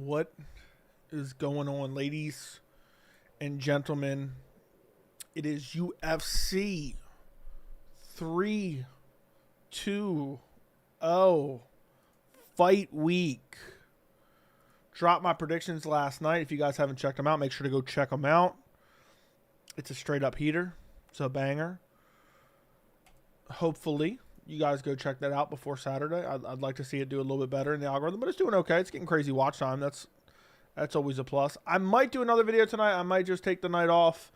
What is going on, ladies and gentlemen? It is UFC 3-2-0 fight week. Dropped my predictions last night. If you guys haven't checked them out, make sure to go check them out. It's a straight up heater. It's a banger. Hopefully, you guys go check that out before Saturday. I'd like to see it do a little bit better in the algorithm, but it's doing okay. It's getting crazy watch time. That's always a plus. I might do another video tonight. I might just take the night off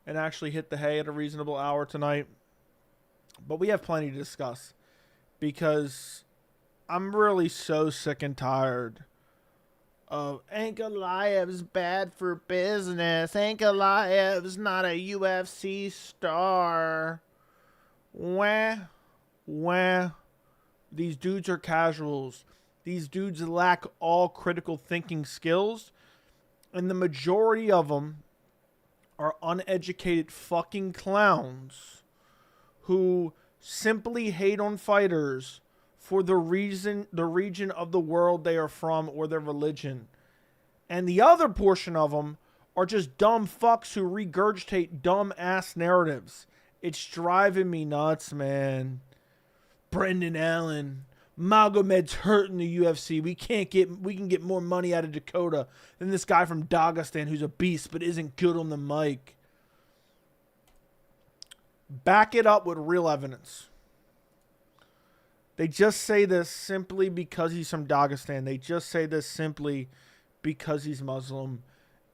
and actually hit the hay at a reasonable hour tonight. But we have plenty to discuss because I'm really so sick and tired of Ankalaev's bad for business. Ankalaev's not a UFC star. Wah. These dudes are casuals. These dudes lack all critical thinking skills. And the majority of them are uneducated fucking clowns who simply hate on fighters for the region of the world they are from or their religion. And the other portion of them are just dumb fucks who regurgitate dumb ass narratives. It's driving me nuts, man. Brendan Allen, Magomed's hurting the UFC. We can get more money out of Dakota than this guy from Dagestan who's a beast but isn't good on the mic. Back it up with real evidence. They just say this simply because he's from Dagestan. They just say this simply because he's Muslim.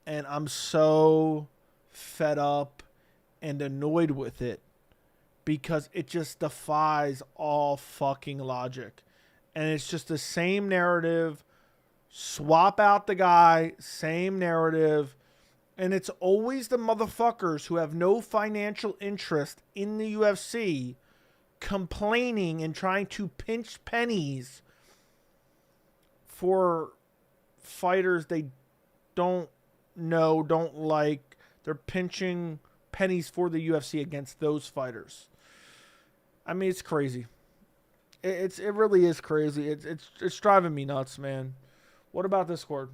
And I'm so fed up and annoyed with it because it just defies all fucking logic. And it's just the same narrative. Swap out the guy, same narrative. And it's always the motherfuckers who have no financial interest in the UFC complaining and trying to pinch pennies for fighters they don't know, don't like. They're pinching pennies for the UFC against those fighters. I mean, it's crazy. It really is crazy. It's driving me nuts, man. What about Discord?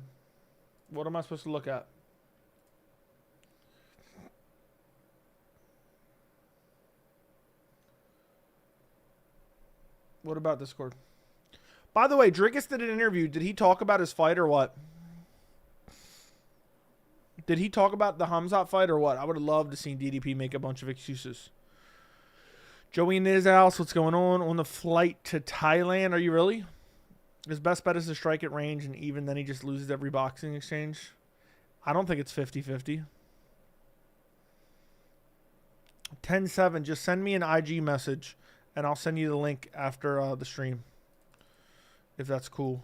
What am I supposed to look at? What about Discord? By the way, Drickus did an interview. Did he talk about his fight or what? Did he talk about the Hamzat fight or what? I would have loved to see DDP make a bunch of excuses. Joey Nizhouse, what's going on the flight to Thailand? Are you really? His best bet is to strike at range, and even then he just loses every boxing exchange. I don't think it's 50-50. 10-7, just send me an IG message, and I'll send you the link after the stream. If that's cool.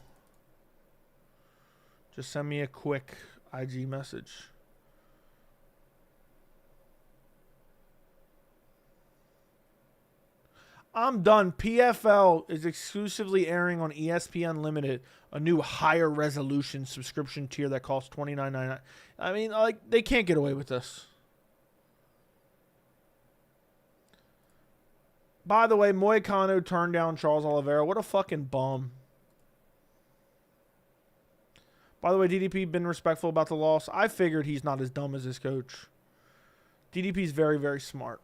Just send me a quick IG message. I'm done. PFL is exclusively airing on ESPN Unlimited, a new higher resolution subscription tier that costs $29.99. I mean, like, they can't get away with this. By the way, Moyano turned down Charles Oliveira. What a fucking bum. By the way, DDP been respectful about the loss. I figured he's not as dumb as his coach. DDP's very, very smart.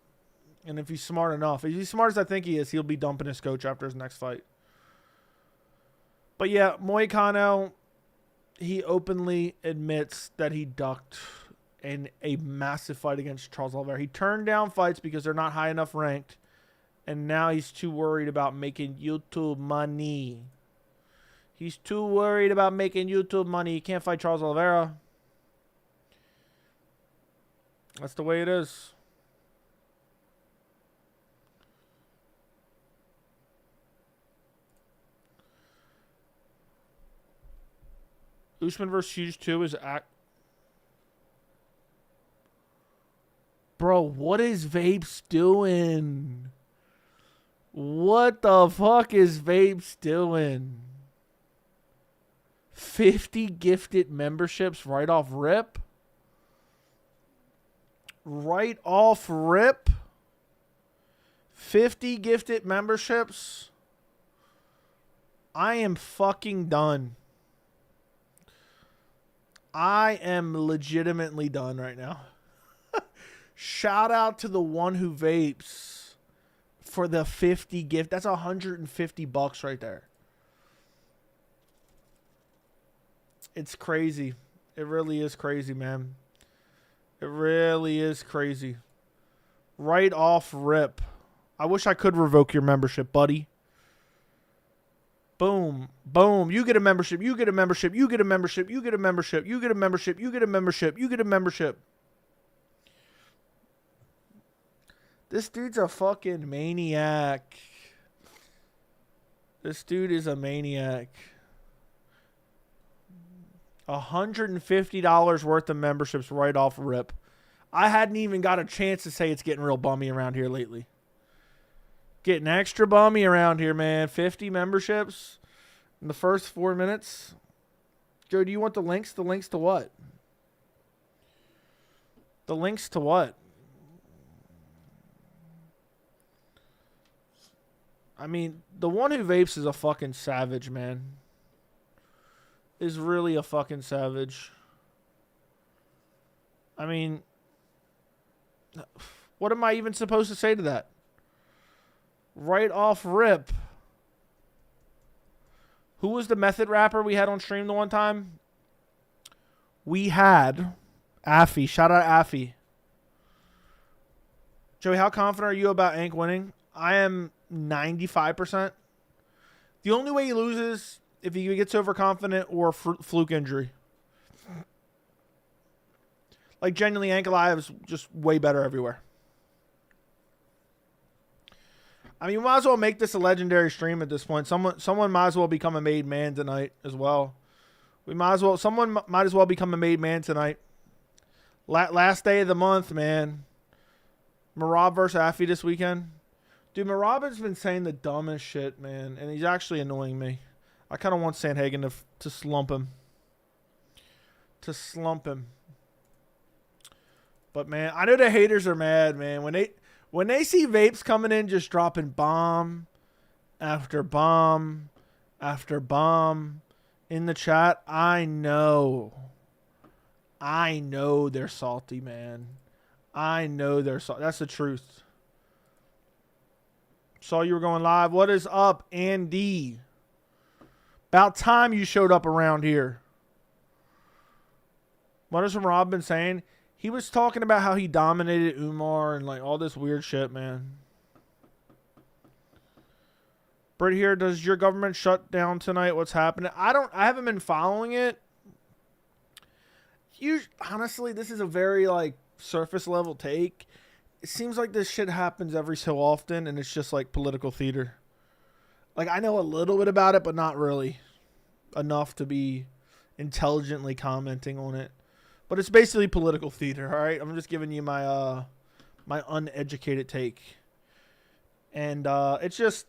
And if he's smart enough, if he's smart as I think he is, he'll be dumping his coach after his next fight. But yeah, Moicano, he openly admits that he ducked in a massive fight against Charles Oliveira. He turned down fights because they're not high enough ranked. And now he's too worried about making YouTube money. He's too worried about making YouTube money. He can't fight Charles Oliveira. That's the way it is. Usman vs. Hughes 2 is Bro, what is Vapes doing? What the fuck is Vapes doing? 50 gifted memberships right off rip? Right off rip? 50 gifted memberships? I am fucking done. I am legitimately done right now. Shout out to the one who vapes for the 50 gift. That's $150 right there. It's crazy. It really is crazy, man. It really is crazy. Right off rip. I wish I could revoke your membership, buddy. Boom. Boom. You get a membership. You get a membership. You get a membership. You get a membership. You get a membership. You get a membership. You get a membership. This dude's a fucking maniac. This dude is a maniac. $150 worth of memberships right off rip. I hadn't even got a chance to say it's getting real bummy around here lately. Getting extra bummy around here, man. 50 memberships in the first 4 minutes. Joe, do you want the links? The links to what? The links to what? I mean, the one who vapes is a fucking savage, man. Is really a fucking savage. I mean, what am I even supposed to say to that? Right off rip. Who was the method rapper we had on stream the one time? We had Affy. Shout out Affy. Joey, how confident are you about Ank winning? I am 95%. The only way he loses if he gets overconfident or fluke injury. Like, genuinely, Ankalaev is just way better everywhere. I mean, we might as well make this a legendary stream at this point. Someone might as well become a made man tonight as well. Someone might as well become a made man tonight. Last day of the month, man. Morab versus Affy this weekend. Dude, Morab has been saying the dumbest shit, man. And he's actually annoying me. I kind of want Sandhagen to slump him. To slump him. But, man, I know the haters are mad, man. When they see Vapes coming in just dropping bomb after bomb after bomb in the chat, I know they're salty, man. I know they're salty. That's the truth. Saw you were going live. What is up, Andy? About time you showed up around here. What has Rob been saying? He was talking about how he dominated Umar and like all this weird shit, man. Britt here, does your government shut down tonight? What's happening? I haven't been following it. Honestly, this is a very like surface level take. It seems like this shit happens every so often and it's just like political theater. Like, I know a little bit about it, but not really enough to be intelligently commenting on it. But it's basically political theater, all right? I'm just giving you my my uneducated take. And it's just,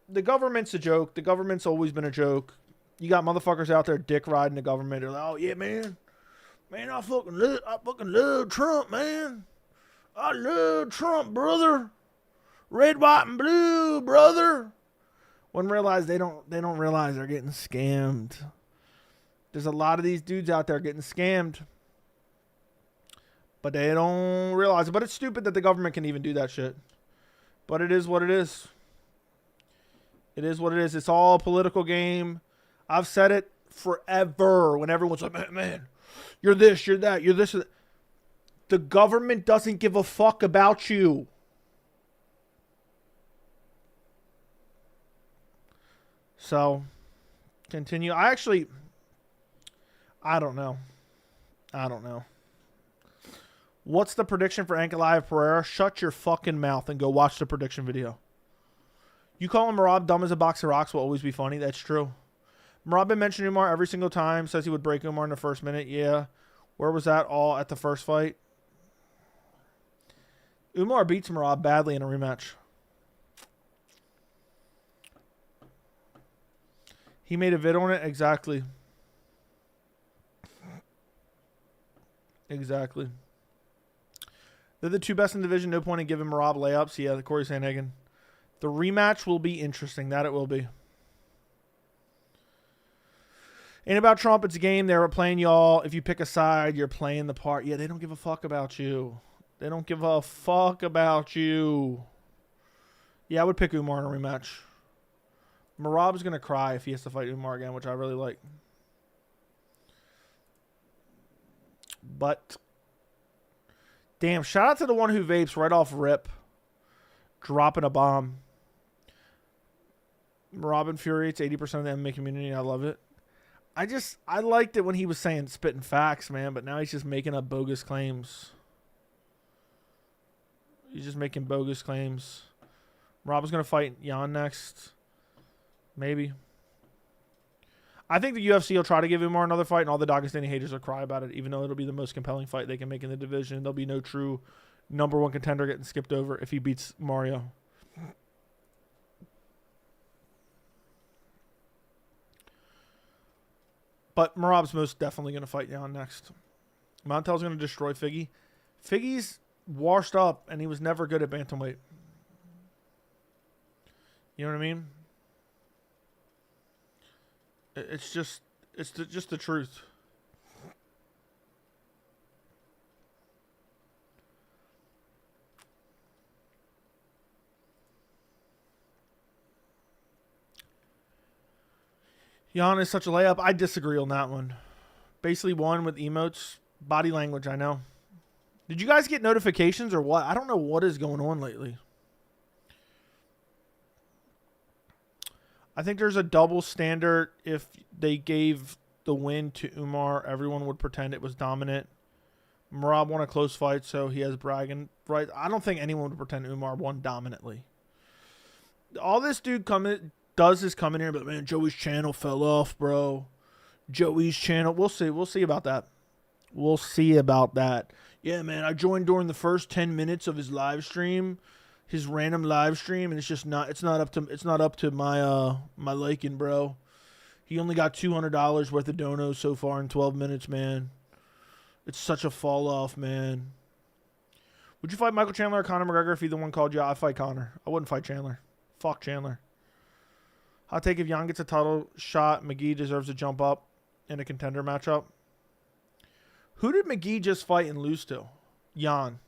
the government's a joke. The government's always been a joke. You got motherfuckers out there dick riding the government. They're like, oh, yeah, man. Man, I fucking love Trump, man. I love Trump, brother. Red, white, and blue, brother. When realize they don't realize they're getting scammed. There's a lot of these dudes out there getting scammed. But they don't realize it. But it's stupid that the government can even do that shit. But it is what it is. It is what it is. It's all a political game. I've said it forever when everyone's like, man, you're this, you're that, you're this. The government doesn't give a fuck about you. So, continue. I don't know. What's the prediction for Ankalaev Pereira? Shut your fucking mouth and go watch the prediction video. You calling Morab dumb as a box of rocks will always be funny. That's true. Morab been mentioning Umar every single time. Says he would break Umar in the first minute. Yeah. Where was that all at the first fight? Umar beats Morab badly in a rematch. He made a vid on it? Exactly. Exactly. They're the two best in the division. No point in giving Morab layups. Yeah, the Corey Sandhagen. The rematch will be interesting. That it will be. Ain't about Trump, it's a game. They were playing y'all. If you pick a side, you're playing the part. Yeah, they don't give a fuck about you. They don't give a fuck about you. Yeah, I would pick Umar in a rematch. Morab's going to cry if he has to fight Umar again, which I really like. But, damn, shout out to the one who vapes right off rip. Dropping a bomb. Morab infuriates 80% of the MMA community. I love it. I liked it when he was saying spitting facts, man, but now he's just making up bogus claims. He's just making bogus claims. Morab's going to fight Jan next. Maybe. I think the UFC will try to give Umar another fight, and all the Dagestani haters will cry about it, even though it'll be the most compelling fight they can make in the division. There'll be no true #1 contender getting skipped over if he beats Mario. But Morab's most definitely going to fight Jan next. Montel's going to destroy Figgy. Figgy's washed up, and he was never good at bantamweight. You know what I mean? It's just the truth. Jan is such a layup. I disagree on that one. Basically won with emotes. Body language, I know. Did you guys get notifications or what? I don't know what is going on lately. I think there's a double standard. If they gave the win to Umar, everyone would pretend it was dominant. Morab won a close fight, so he has bragging right. I don't think anyone would pretend Umar won dominantly. All this dude does is come in here, but man, Joey's channel fell off, bro. Joey's channel. We'll see. We'll see about that. We'll see about that. Yeah, man, I joined during the first 10 minutes of his live stream. His random live stream, and it's not up to my my liking, bro. He only got $200 worth of donos so far in 12 minutes, man. It's such a fall off, man. Would you fight Michael Chandler or Conor McGregor if either one called you out? I'd fight Conor. I wouldn't fight Chandler. Fuck Chandler. I'll take if Jan gets a title shot, McGee deserves to jump up in a contender matchup. Who did McGee just fight and lose to? Jan.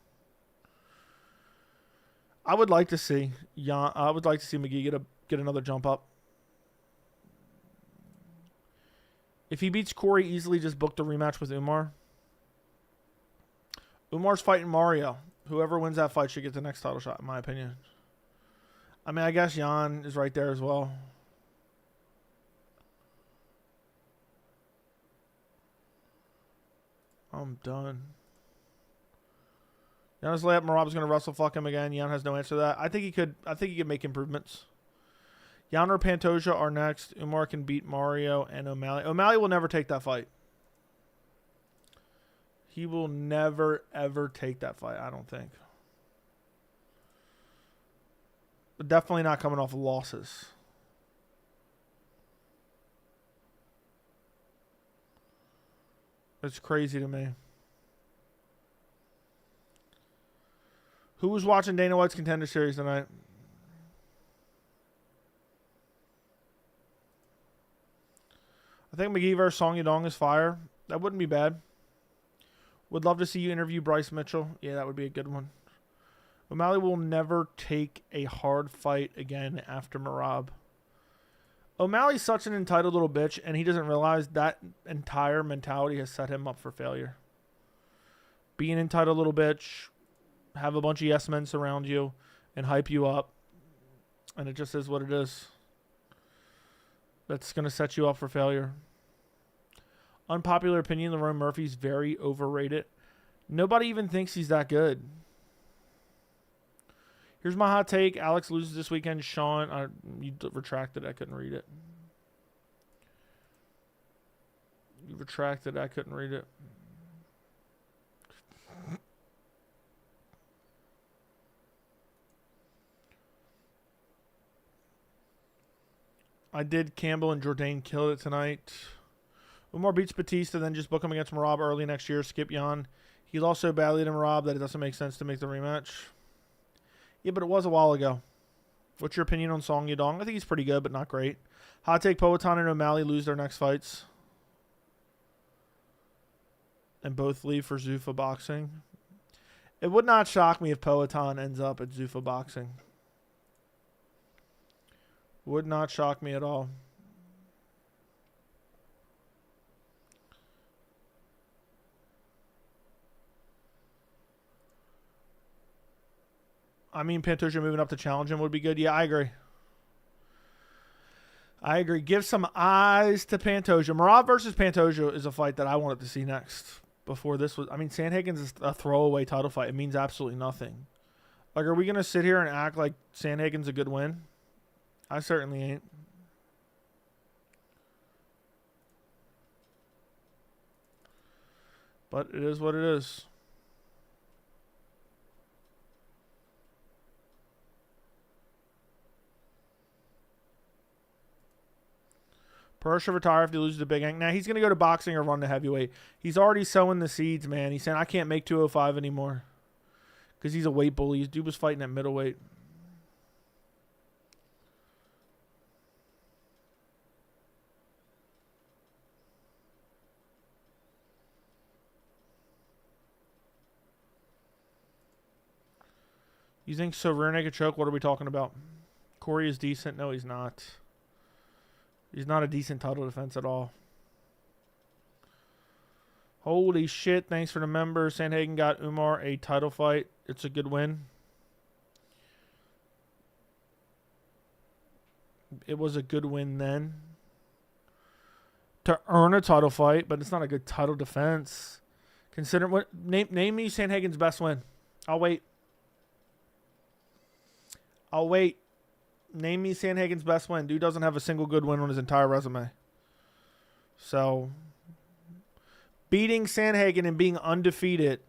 I would like to see McGee get another jump up. If he beats Corey easily, just book the rematch with Umar. Umar's fighting Mario. Whoever wins that fight should get the next title shot, in my opinion. I mean, I guess Jan is right there as well. I'm done. Jan's layup. Morab's going to wrestle fuck him again. Jan has no answer to that. I think he could make improvements. Jan or Pantoja are next. Umar can beat Mario and O'Malley. O'Malley will never take that fight. He will never, ever take that fight, I don't think. But definitely not coming off of losses. It's crazy to me. Who was watching Dana White's Contender Series tonight? I think McGee versus Song Yadong is fire. That wouldn't be bad. Would love to see you interview Bryce Mitchell. Yeah, that would be a good one. O'Malley will never take a hard fight again after Morab. O'Malley's such an entitled little bitch, and he doesn't realize that entire mentality has set him up for failure. Be an entitled little bitch, have a bunch of yes men surround you, and hype you up, and it just is what it is. That's going to set you up for failure. Unpopular opinion, Lerone Murphy's very overrated. Nobody even thinks he's that good. Here's my hot take. Alex loses this weekend. Sean, you retracted. I couldn't read it. You retracted. I couldn't read it. I did. Campbell and Jourdain killed it tonight. Umar beats Batista, then just book him against Morab early next year. Skip Jan. He lost so badly to Morab that it doesn't make sense to make the rematch. Yeah, but it was a while ago. What's your opinion on Song Yadong? I think he's pretty good, but not great. Hot take, Poaton and O'Malley lose their next fights. and both leave for Zuffa Boxing. It would not shock me if Poaton ends up at Zuffa Boxing. Would not shock me at all. I mean, Pantoja moving up to challenge him would be good. Yeah, I agree. I agree. Give some eyes to Pantoja. Morab versus Pantoja is a fight that I wanted to see next. Before this was, I mean, Sandhagen's is a throwaway title fight. It means absolutely nothing. Like, are we going to sit here and act like Sandhagen's a good win? I certainly ain't. But it is what it is. Pereira should retire if he loses to Big Ank. Now, he's going to go to boxing or run to heavyweight. He's already sowing the seeds, man. He's saying, I can't make 205 anymore. Because he's a weight bully. His dude was fighting at middleweight. You think so? Rear naked choke? What are we talking about? Corey is decent. No, he's not. He's not a decent title defense at all. Holy shit. Thanks for the member. Sandhagen got Umar a title fight. It's a good win. It was a good win then. To earn a title fight, but it's not a good title defense. Consider what name me Sandhagen's best win. I'll wait. I'll wait. Name me Sandhagen's best win. Dude doesn't have a single good win on his entire resume. So, beating Sandhagen and being undefeated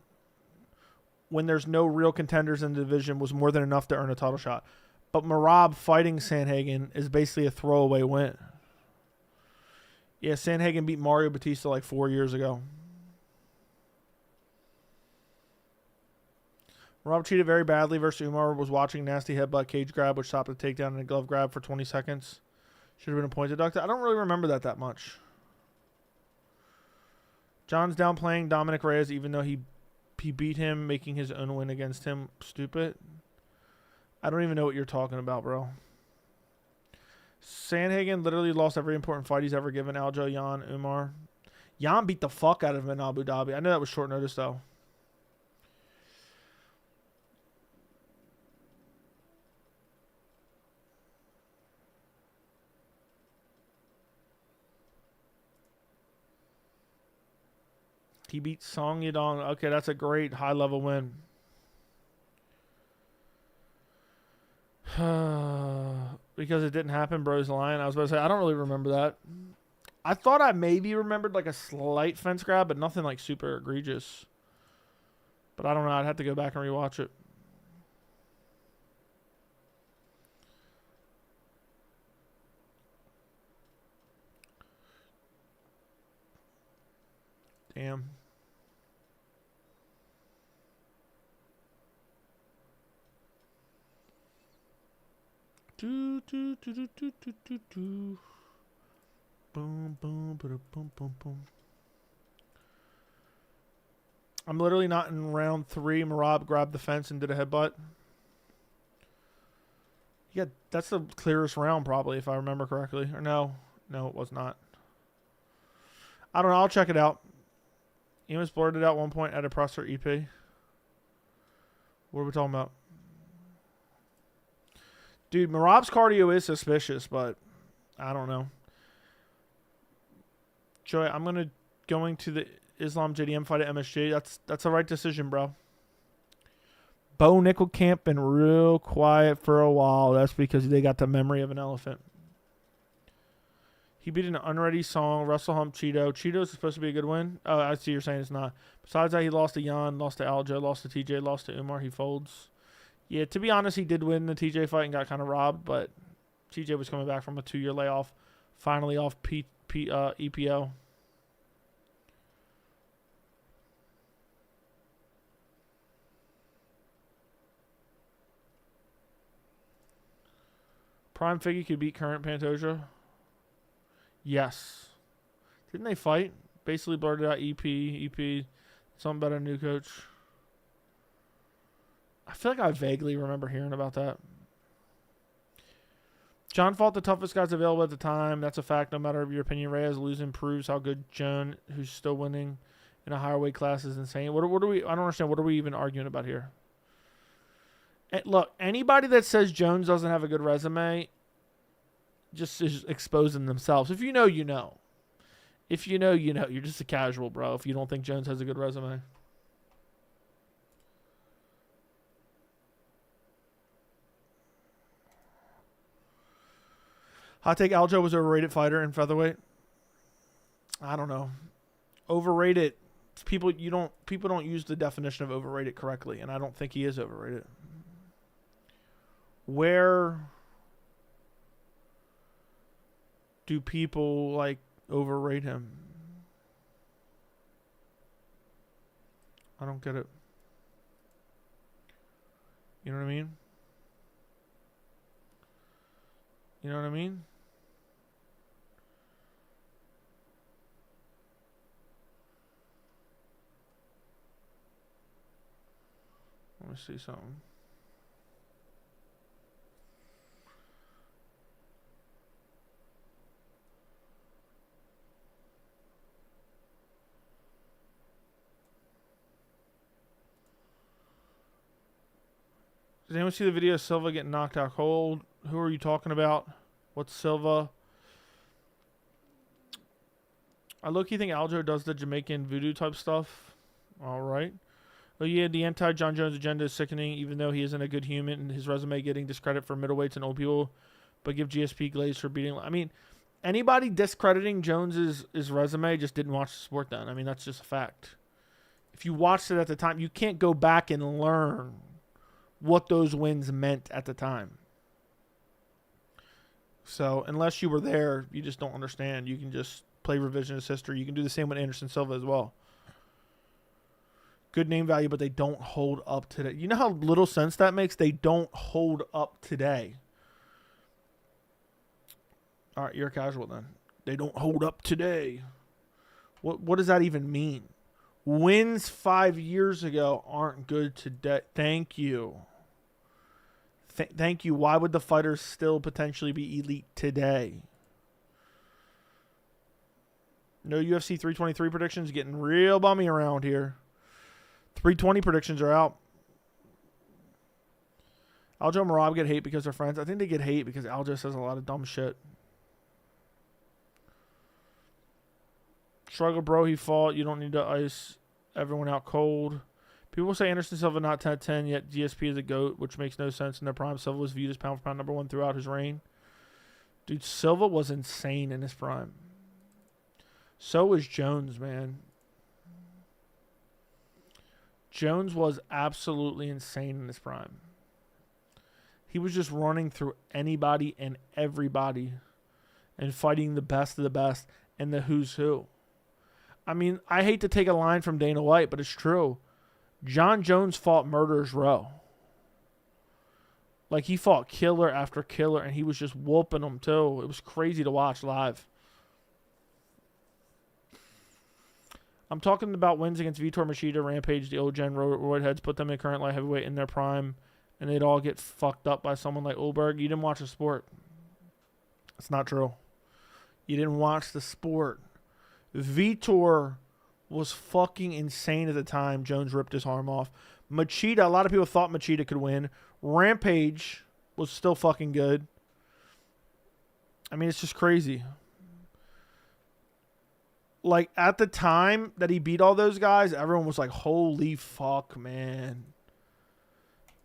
when there's no real contenders in the division was more than enough to earn a title shot. But Morab fighting Sandhagen is basically a throwaway win. Yeah, Sandhagen beat Mario Batista like 4 years ago. Rob cheated very badly versus Umar. Was watching nasty headbutt cage grab, which stopped the takedown and a glove grab for 20 seconds. Should have been a point deducted. I don't really remember that much. John's downplaying Dominic Reyes, even though he beat him, making his own win against him stupid. I don't even know what you're talking about, bro. Sandhagen literally lost every important fight he's ever given. Aljo, Jan, Umar. Jan beat the fuck out of him in Abu Dhabi. I know that was short notice, though. He beat Song Yadong. Okay, that's a great high-level win. Because it didn't happen, bro's lying. I was about to say, I don't really remember that. I thought I maybe remembered like a slight fence grab, but nothing like super egregious. But I don't know. I'd have to go back and rewatch it. Damn. Do do do do do do do do. Boom boom boom boom boom boom. I'm literally not in round 3. Morab grabbed the fence and did a headbutt. Yeah, that's the clearest round probably, if I remember correctly. Or no, it was not. I don't know. I'll check it out. Emus blurted out 1 point at a presser EP. What are we talking about? Dude, Morab's cardio is suspicious, but I don't know. Joey, I'm going to the Islam JDM fight at MSG. That's the right decision, bro. Bo Nickelcamp been real quiet for a while. That's because they got the memory of an elephant. He beat an unready Song, Russell Hump, Cheeto. Cheeto's supposed to be a good win. Oh, I see you're saying it's not. Besides that, he lost to Jan, lost to Aljo, lost to TJ, lost to Umar. He folds. Yeah, to be honest, he did win the TJ fight and got kind of robbed, but TJ was coming back from a 2-year layoff, finally off EPO. Prime Figgy could beat current Pantoja. Yes. Didn't they fight? Basically blurted out EP. Something about a new coach. I feel like I vaguely remember hearing about that. John fought the toughest guys available at the time. That's a fact. No matter your opinion, Reyes losing proves how good Jon, who's still winning in a higher weight class, is insane. What are we? I don't understand. What are we even arguing about here? And look, anybody that says Jones doesn't have a good resume just is exposing themselves. If you know, you know. If you know, you know. You're just a casual, bro. If you don't think Jones has a good resume. Hot take, Aljo was an overrated fighter in featherweight. I don't know. Overrated. People don't use the definition of overrated correctly, and I don't think he is overrated. Where do people like overrate him? I don't get it. You know what I mean? You know what I mean? Let me see something. Did anyone see the video of Silva getting knocked out cold? Who are you talking about? What's Silva? I low-key think Aljo does the Jamaican voodoo type stuff. All right. Oh yeah, the anti-Jon Jones agenda is sickening, even though he isn't a good human and his resume getting discredit for middleweights and old people, but give GSP glaze for beating. I mean, anybody discrediting Jones's resume just didn't watch the sport then. I mean, that's just a fact. If you watched it at the time, you can't go back and learn what those wins meant at the time. So unless you were there, you just don't understand. You can just play revisionist history. You can do the same with Anderson Silva as well. Good name value, but they don't hold up today. You know how little sense that makes? They don't hold up today. All right, you're a casual then. They don't hold up today. What does that even mean? Wins 5 years ago aren't good today. Thank you. Thank you. Why would the fighters still potentially be elite today? No UFC 323 predictions. Getting real bummy around here. 320 predictions are out. Aljo and Morab get hate because they're friends. I think they get hate because Aljo says a lot of dumb shit. Struggle, bro. He fought. You don't need to ice everyone out cold. People say Anderson Silva not 10-10, yet GSP is a GOAT, which makes no sense in their prime. Silva was viewed as pound for pound number one throughout his reign. Dude, Silva was insane in his prime. So was Jones, man. Jones was absolutely insane in his prime. He was just running through anybody and everybody and fighting the best of the best and the who's who. I mean, I hate to take a line from Dana White, but it's true. Jon Jones fought murderers row. Like, he fought killer after killer, and he was just whooping them, too. It was crazy to watch live. I'm talking about wins against Vitor Machida, Rampage, the old gen roidheads, put them in current light heavyweight in their prime, and they'd all get fucked up by someone like Ulberg. You didn't watch the sport. It's not true. You didn't watch the sport. Vitor was fucking insane at the time. Jones ripped his arm off. Machida, a lot of people thought Machida could win. Rampage was still fucking good. I mean, it's just crazy. Like, at the time that he beat all those guys, everyone was like, holy fuck, man.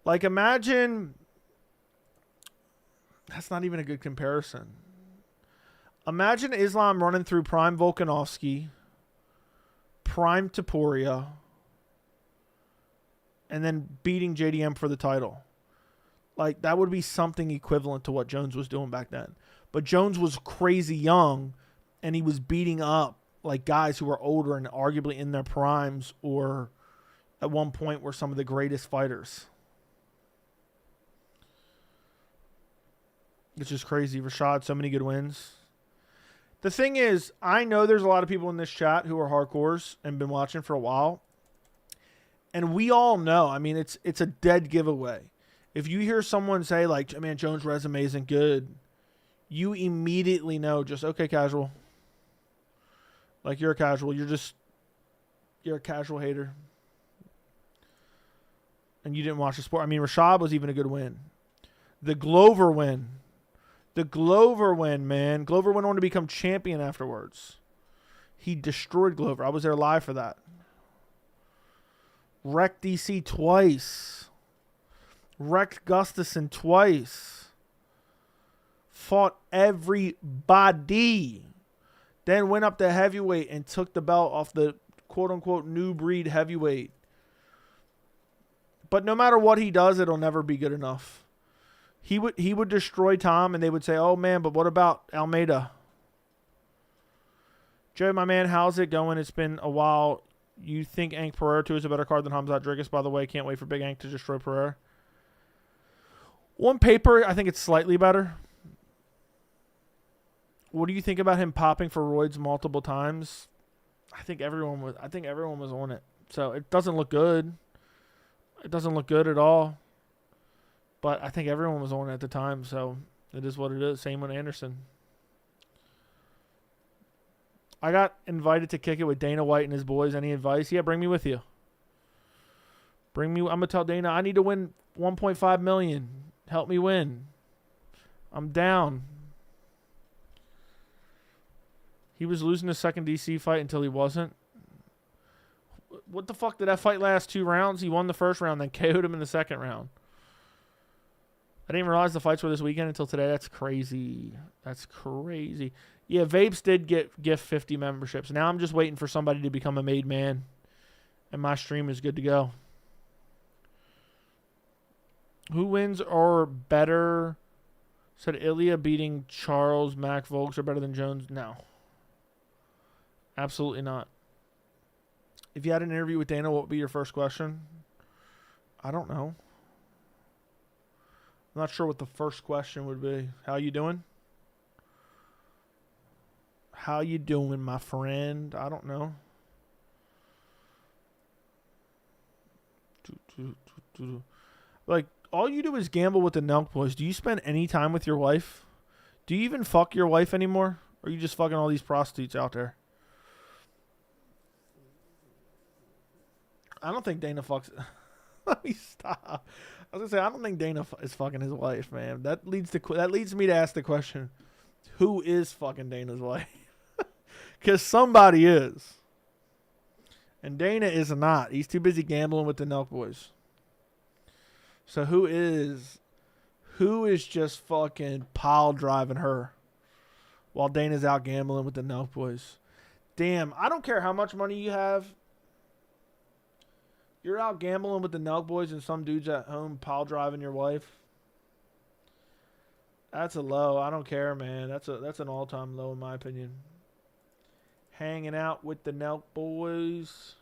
Like, imagine... That's not even a good comparison. Imagine Islam running through prime Volkanovski, prime Topuria, and then beating JDM for the title. Like, that would be something equivalent to what Jones was doing back then. But Jones was crazy young, and he was beating up like guys who were older and arguably in their primes, or at one point were some of the greatest fighters. It's just crazy. Rashad, so many good wins. The thing is, I know there's a lot of people in this chat who are hardcores and been watching for a while. And we all know, I mean, it's a dead giveaway. If you hear someone say, like, man, Jones' resume isn't good, you immediately know, just, okay, casual. Like, you're a casual. You're a casual hater. And you didn't watch the sport. I mean, Rashad was even a good win. The Glover win. The Glover win, man. Glover went on to become champion afterwards. He destroyed Glover. I was there live for that. Wrecked DC twice. Wrecked Gustafson twice. Fought everybody. Then went up to heavyweight and took the belt off the quote-unquote new breed heavyweight. But no matter what he does, it'll never be good enough. He would destroy Tom, and they would say, oh, man, but what about Almeida? Joe, my man, how's it going? It's been a while. You think Alex Pereira 2 is a better card than Hamzat Dricus, by the way? Can't wait for Big Alex to destroy Pereira. On paper, I think it's slightly better. What do you think about him popping for roids multiple times? I think everyone was on it. So it doesn't look good. It doesn't look good at all. But I think everyone was on it at the time, so it is what it is. Same with Anderson. I got invited to kick it with Dana White and his boys. Any advice? Yeah, bring me with you. I'm going to tell Dana, I need to win $1.5 million. Help me win. I'm down. He was losing the second DC fight until he wasn't. What the fuck did that fight last 2 rounds? He won the first round, then KO'd him in the second round. I didn't even realize the fights were this weekend until today. That's crazy. That's crazy. Yeah, Vapes did gift 50 memberships. Now I'm just waiting for somebody to become a made man. And my stream is good to go. Who wins or better? Said Ilya beating Charles, Mac, Volks are better than Jones? No. Absolutely not. If you had an interview with Dana, what would be your first question? I don't know. I'm not sure what the first question would be. How you doing? How you doing, my friend? I don't know. Like, all you do is gamble with the Nelk boys. Do you spend any time with your wife? Do you even fuck your wife anymore? Or are you just fucking all these prostitutes out there? I don't think Dana fucks. Let me stop. I was gonna say I don't think Dana is fucking his wife, man. That leads me to ask the question: who is fucking Dana's wife? Because somebody is, and Dana is not. He's too busy gambling with the Nelk boys. So who is just fucking pile driving her while Dana's out gambling with the Nelk boys? Damn, I don't care how much money you have. You're out gambling with the Nelk boys and some dude's at home pile driving your wife. That's a low. I don't care, man. That's an all-time low in my opinion. Hanging out with the Nelk boys.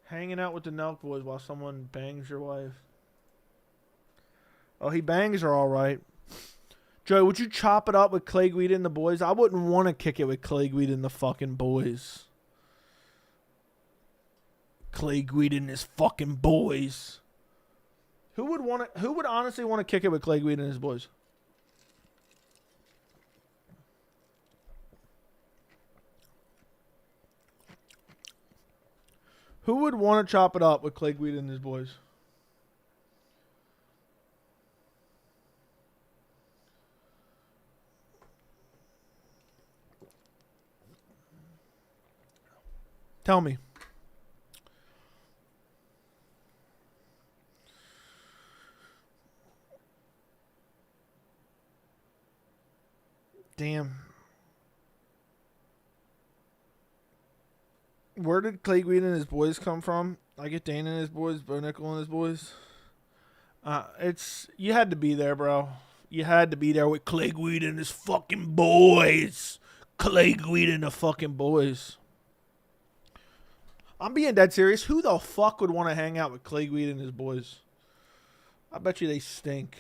Hanging out with the Nelk boys while someone bangs your wife. Oh, he bangs her all right. Joe, would you chop it up with Clay Guida and the boys? I wouldn't want to kick it with Clay Guida and the fucking boys. Clay Guida and his fucking boys. Who would honestly want to kick it with Clay Guida and his boys? Who would want to chop it up with Clay Guida and his boys? Tell me. Damn. Where did Clay Guida and his boys come from? I get Dana and his boys, Bo Nickel and his boys. You had to be there, bro. You had to be there with Clay Guida and his fucking boys. Clay Guida and the fucking boys. I'm being dead serious. Who the fuck would want to hang out with Clay Guida and his boys? I bet you they stink.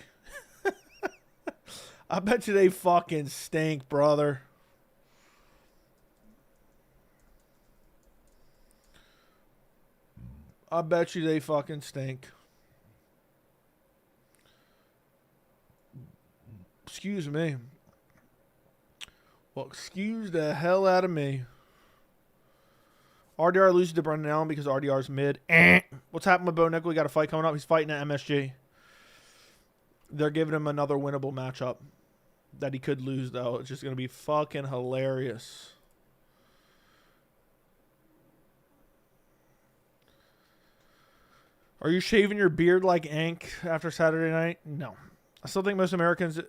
I bet you they fucking stink, brother. I bet you they fucking stink. Excuse me. Well, excuse the hell out of me. RDR loses to Brendan Allen because RDR's mid. What's happened with Bo Nickel? He got a fight coming up. He's fighting at MSG. They're giving him another winnable matchup that he could lose, though. It's just going to be fucking hilarious. Are you shaving your beard like Ank after Saturday night? No. I still think most Americans,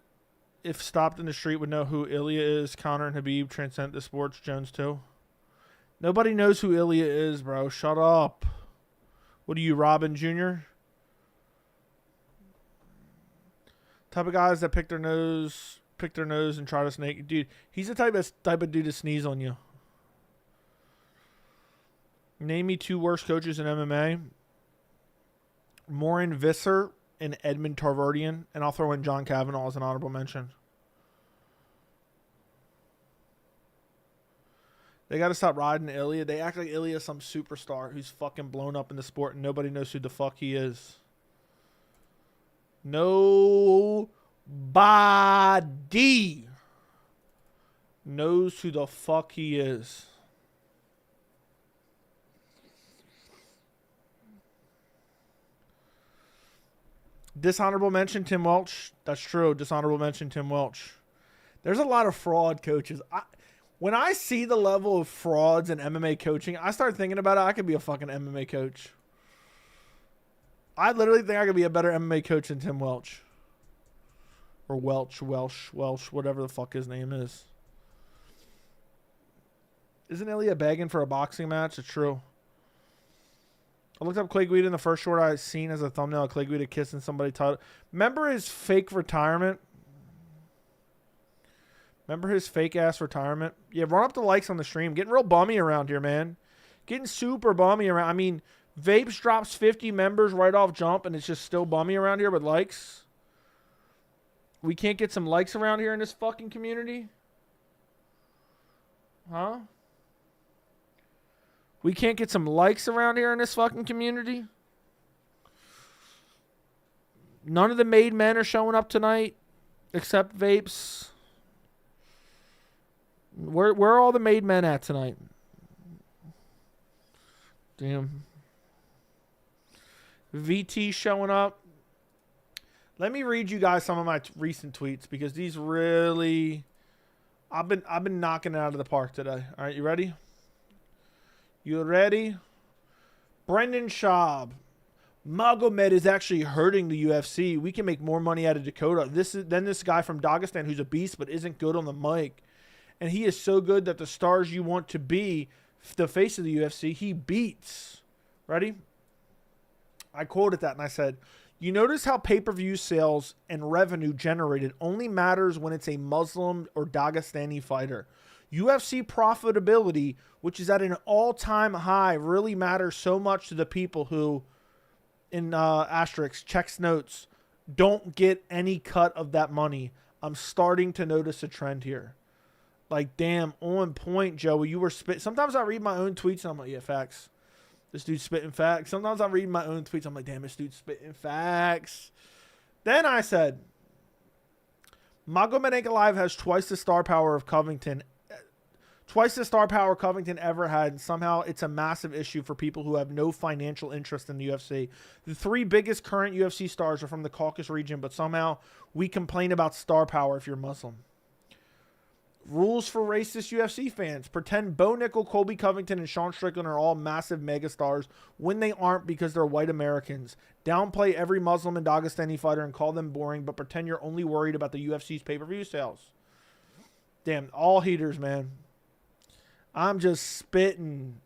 if stopped in the street, would know who Ilya is. Conor and Khabib transcend the sports. Jones, too. Nobody knows who Ilya is, bro. Shut up. What are you, Robin Jr.? Type of guys that pick their nose and try to snake. Dude, he's the type of dude to sneeze on you. Name me 2 worst coaches in MMA. Morin Visser and Edmund Tarverdian. And I'll throw in John Kavanaugh as an honorable mention. They got to stop riding Ilya. They act like Ilya is some superstar who's fucking blown up in the sport and nobody knows who the fuck he is. Nobody knows who the fuck he is. Dishonorable mention, Tim Welch. That's true. Dishonorable mention, Tim Welch. There's a lot of fraud coaches. When I see the level of frauds in MMA coaching, I start thinking about it. I could be a fucking MMA coach. I literally think I could be a better MMA coach than Tim Welch. Or Welch, whatever the fuck his name is. Isn't Ilya begging for a boxing match? It's true. I looked up Clay Guida in the first short I seen as a thumbnail of Clay Guida kissing somebody. Remember his fake retirement? Remember his fake-ass retirement? Yeah, run up the likes on the stream. Getting real bummy around here, man. Getting super bummy around. I mean, Vapes drops 50 members right off jump, and it's just still bummy around here with likes. We can't get some likes around here in this fucking community? Huh? We can't get some likes around here in this fucking community? None of the made men are showing up tonight, except Vapes. Where are all the made men at tonight? Damn. VT showing up. Let me read you guys some of my recent tweets because these really, I've been knocking it out of the park today. All right, you ready? You ready? Brendan Schaub. Magomed is actually hurting the UFC. We can make more money out of Dakota. Then this guy from Dagestan who's a beast but isn't good on the mic. And he is so good that the stars you want to be, the face of the UFC, he beats. Ready? I quoted that and I said, you notice how pay-per-view sales and revenue generated only matters when it's a Muslim or Dagestani fighter. UFC profitability, which is at an all-time high, really matters so much to the people who, in asterisk, checks notes, don't get any cut of that money. I'm starting to notice a trend here. Like, damn, on point, Joey. You were spit. Sometimes I read my own tweets and I'm like, yeah, facts. This dude's spitting facts. Sometimes I read my own tweets. I'm like, damn, this dude's spitting facts. Then I said, Magomed Ankalaev has twice the star power of Covington. Twice the star power Covington ever had. And somehow it's a massive issue for people who have no financial interest in the UFC. The 3 biggest current UFC stars are from the Caucasus region, but somehow we complain about star power if you're Muslim. Rules for racist UFC fans. Pretend Bo Nickel, Colby Covington, and Sean Strickland are all massive megastars when they aren't because they're white Americans. Downplay every Muslim and Dagestani fighter and call them boring, but pretend you're only worried about the UFC's pay-per-view sales. Damn, all heaters, man. I'm just spitting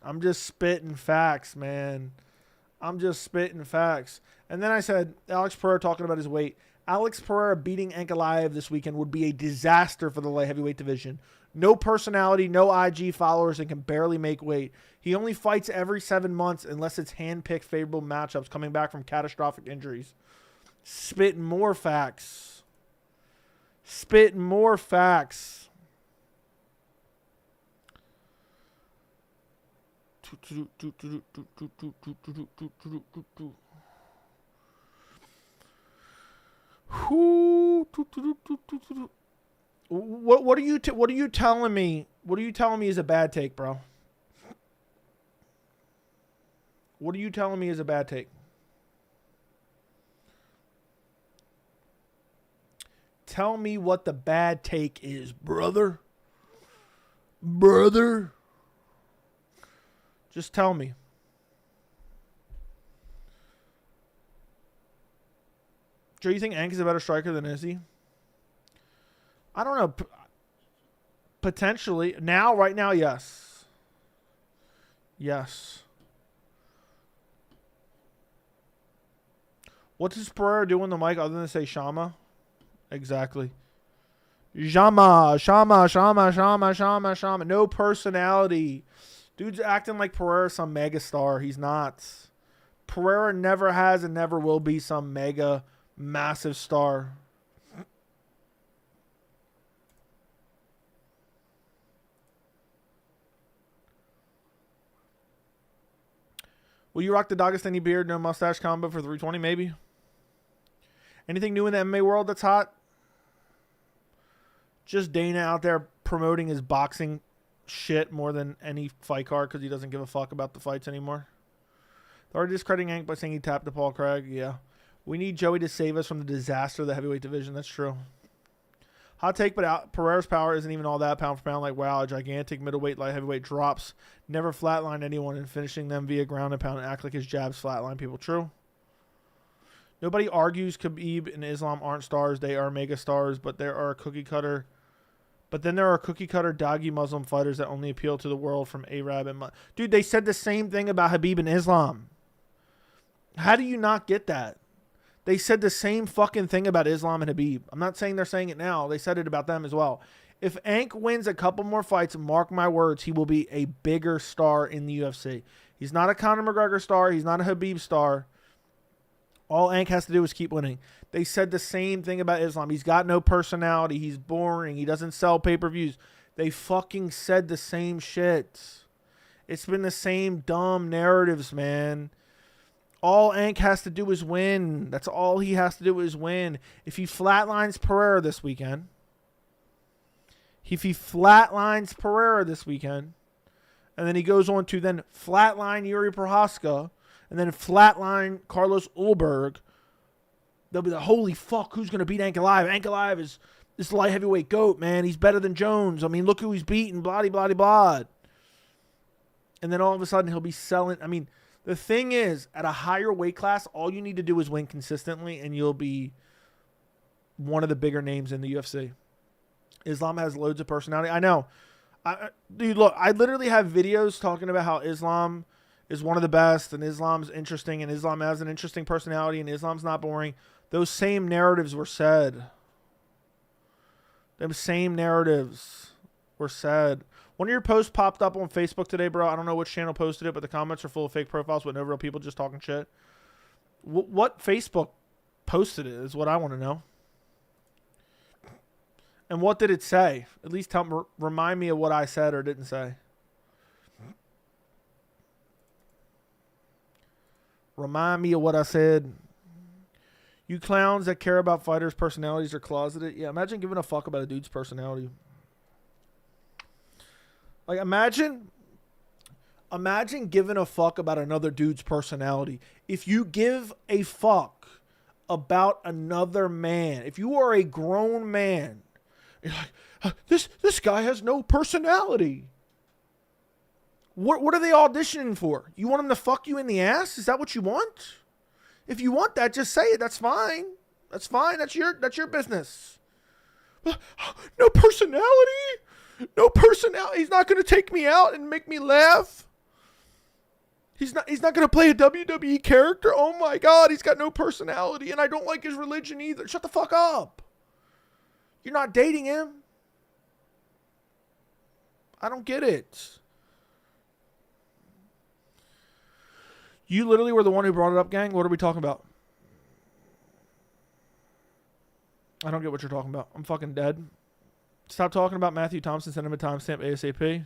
facts, man. I'm just spitting facts. And then I said, Alex Pereira talking about his weight. Alex Pereira beating Ankalaev this weekend would be a disaster for the light heavyweight division. No personality, no IG followers, and can barely make weight. He only fights every 7 months unless it's hand-picked favorable matchups coming back from catastrophic injuries. Spitting more facts. Spitting more facts. What are you telling me? What are you telling me is a bad take, bro? What are you telling me is a bad take? Tell me what the bad take is, brother. Brother. Just tell me. Joe, you think Ank is a better striker than Izzy? I don't know. Potentially. Now, right now, yes. Yes. What does Pereira do on the mic other than say Shama? Exactly. Shama. No personality. Dude's acting like Pereira's some mega star. He's not. Pereira never has and never will be some mega, massive star. Will you rock the Dagestani beard, no mustache combo for 320 maybe? Anything new in the MMA world that's hot? Just Dana out there promoting his boxing shit more than any fight card because he doesn't give a fuck about the fights anymore. They're already discrediting Hank by saying he tapped to Paul Craig. Yeah. We need Joey to save us from the disaster of the heavyweight division. That's true. Hot take, but Pereira's power isn't even all that pound for pound. Like, wow, a gigantic middleweight, light heavyweight drops. Never flatline anyone and finishing them via ground and pound and act like his jabs flatline people. True. Nobody argues Khabib and Islam aren't stars. They are mega stars, but there are cookie cutter. But then there are cookie cutter doggy Muslim fighters that only appeal to the world from Arab and dude. They said the same thing about Khabib and Islam. How do you not get that? They said the same fucking thing about Islam and Khabib. I'm not saying they're saying it now. They said it about them as well. If Ank wins a couple more fights, mark my words, he will be a bigger star in the UFC. He's not a Conor McGregor star. He's not a Khabib star. All Ank has to do is keep winning. They said the same thing about Islam. He's got no personality. He's boring. He doesn't sell pay-per-views. They fucking said the same shit. It's been the same dumb narratives, man. All Ank has to do is win. That's all he has to do is win. If he flatlines Pereira this weekend, and then he goes on to then flatline Yuri Prohaska, and then flatline Carlos Ulberg, they'll be like, holy fuck, who's going to beat Ankalaev? Ankalaev is the light heavyweight GOAT, man. He's better than Jones. I mean, look who he's beaten, blah, blah, blah, blah. And then all of a sudden he'll be selling. I mean, the thing is, at a higher weight class, all you need to do is win consistently, and you'll be one of the bigger names in the UFC. Islam has loads of personality. I know. Dude, look, I literally have videos talking about how Islam is one of the best, and Islam's interesting, and Islam has an interesting personality, and Islam's not boring. Those same narratives were said. Them same narratives were said. One of your posts popped up on Facebook today, bro. I don't know which channel posted it, but the comments are full of fake profiles with no real people just talking shit. What Facebook posted it is what I want to know. And what did it say? At least remind me of what I said or didn't say. Remind me of what I said. You clowns that care about fighters' personalities are closeted. Yeah, imagine giving a fuck about a dude's personality. Like, imagine giving a fuck about another dude's personality. If you give a fuck about another man, if you are a grown man, you're like, this guy has no personality. What are they auditioning for? You want him to fuck you in the ass? Is that what you want? If you want that, just say it. That's fine. That's fine. That's your business. No personality? No personality. He's not going to take me out and make me laugh. He's not going to play a WWE character. Oh my God, he's got no personality, and I don't like his religion either. Shut the fuck up. You're not dating him. I don't get it. You literally were the one who brought it up, gang. What are we talking about? I don't get what you're talking about. I'm fucking dead. Stop talking about Matthew Thompson. Send him a timestamp ASAP.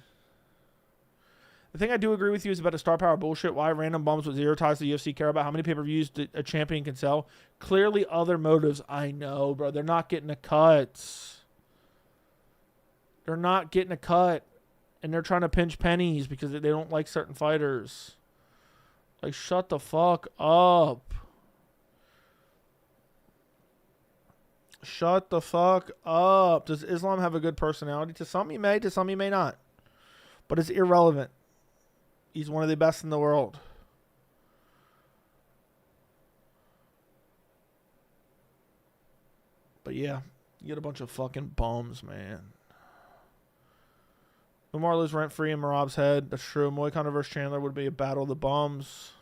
The thing I do agree with you is about the star power bullshit. Why random bums with zero ties to the UFC care about how many pay-per-views a champion can sell? Clearly other motives. I know, bro. They're not getting a cut. They're not getting a cut. And they're trying to pinch pennies because they don't like certain fighters. Like, shut the fuck up. Shut the fuck up. Does Islam have a good personality? To some he may, to some he may not. But it's irrelevant. He's one of the best in the world. But yeah, you get a bunch of fucking bums, man. Lamar lives rent-free in Morab's head. That's true. Moyano versus Chandler would be a battle of the bums.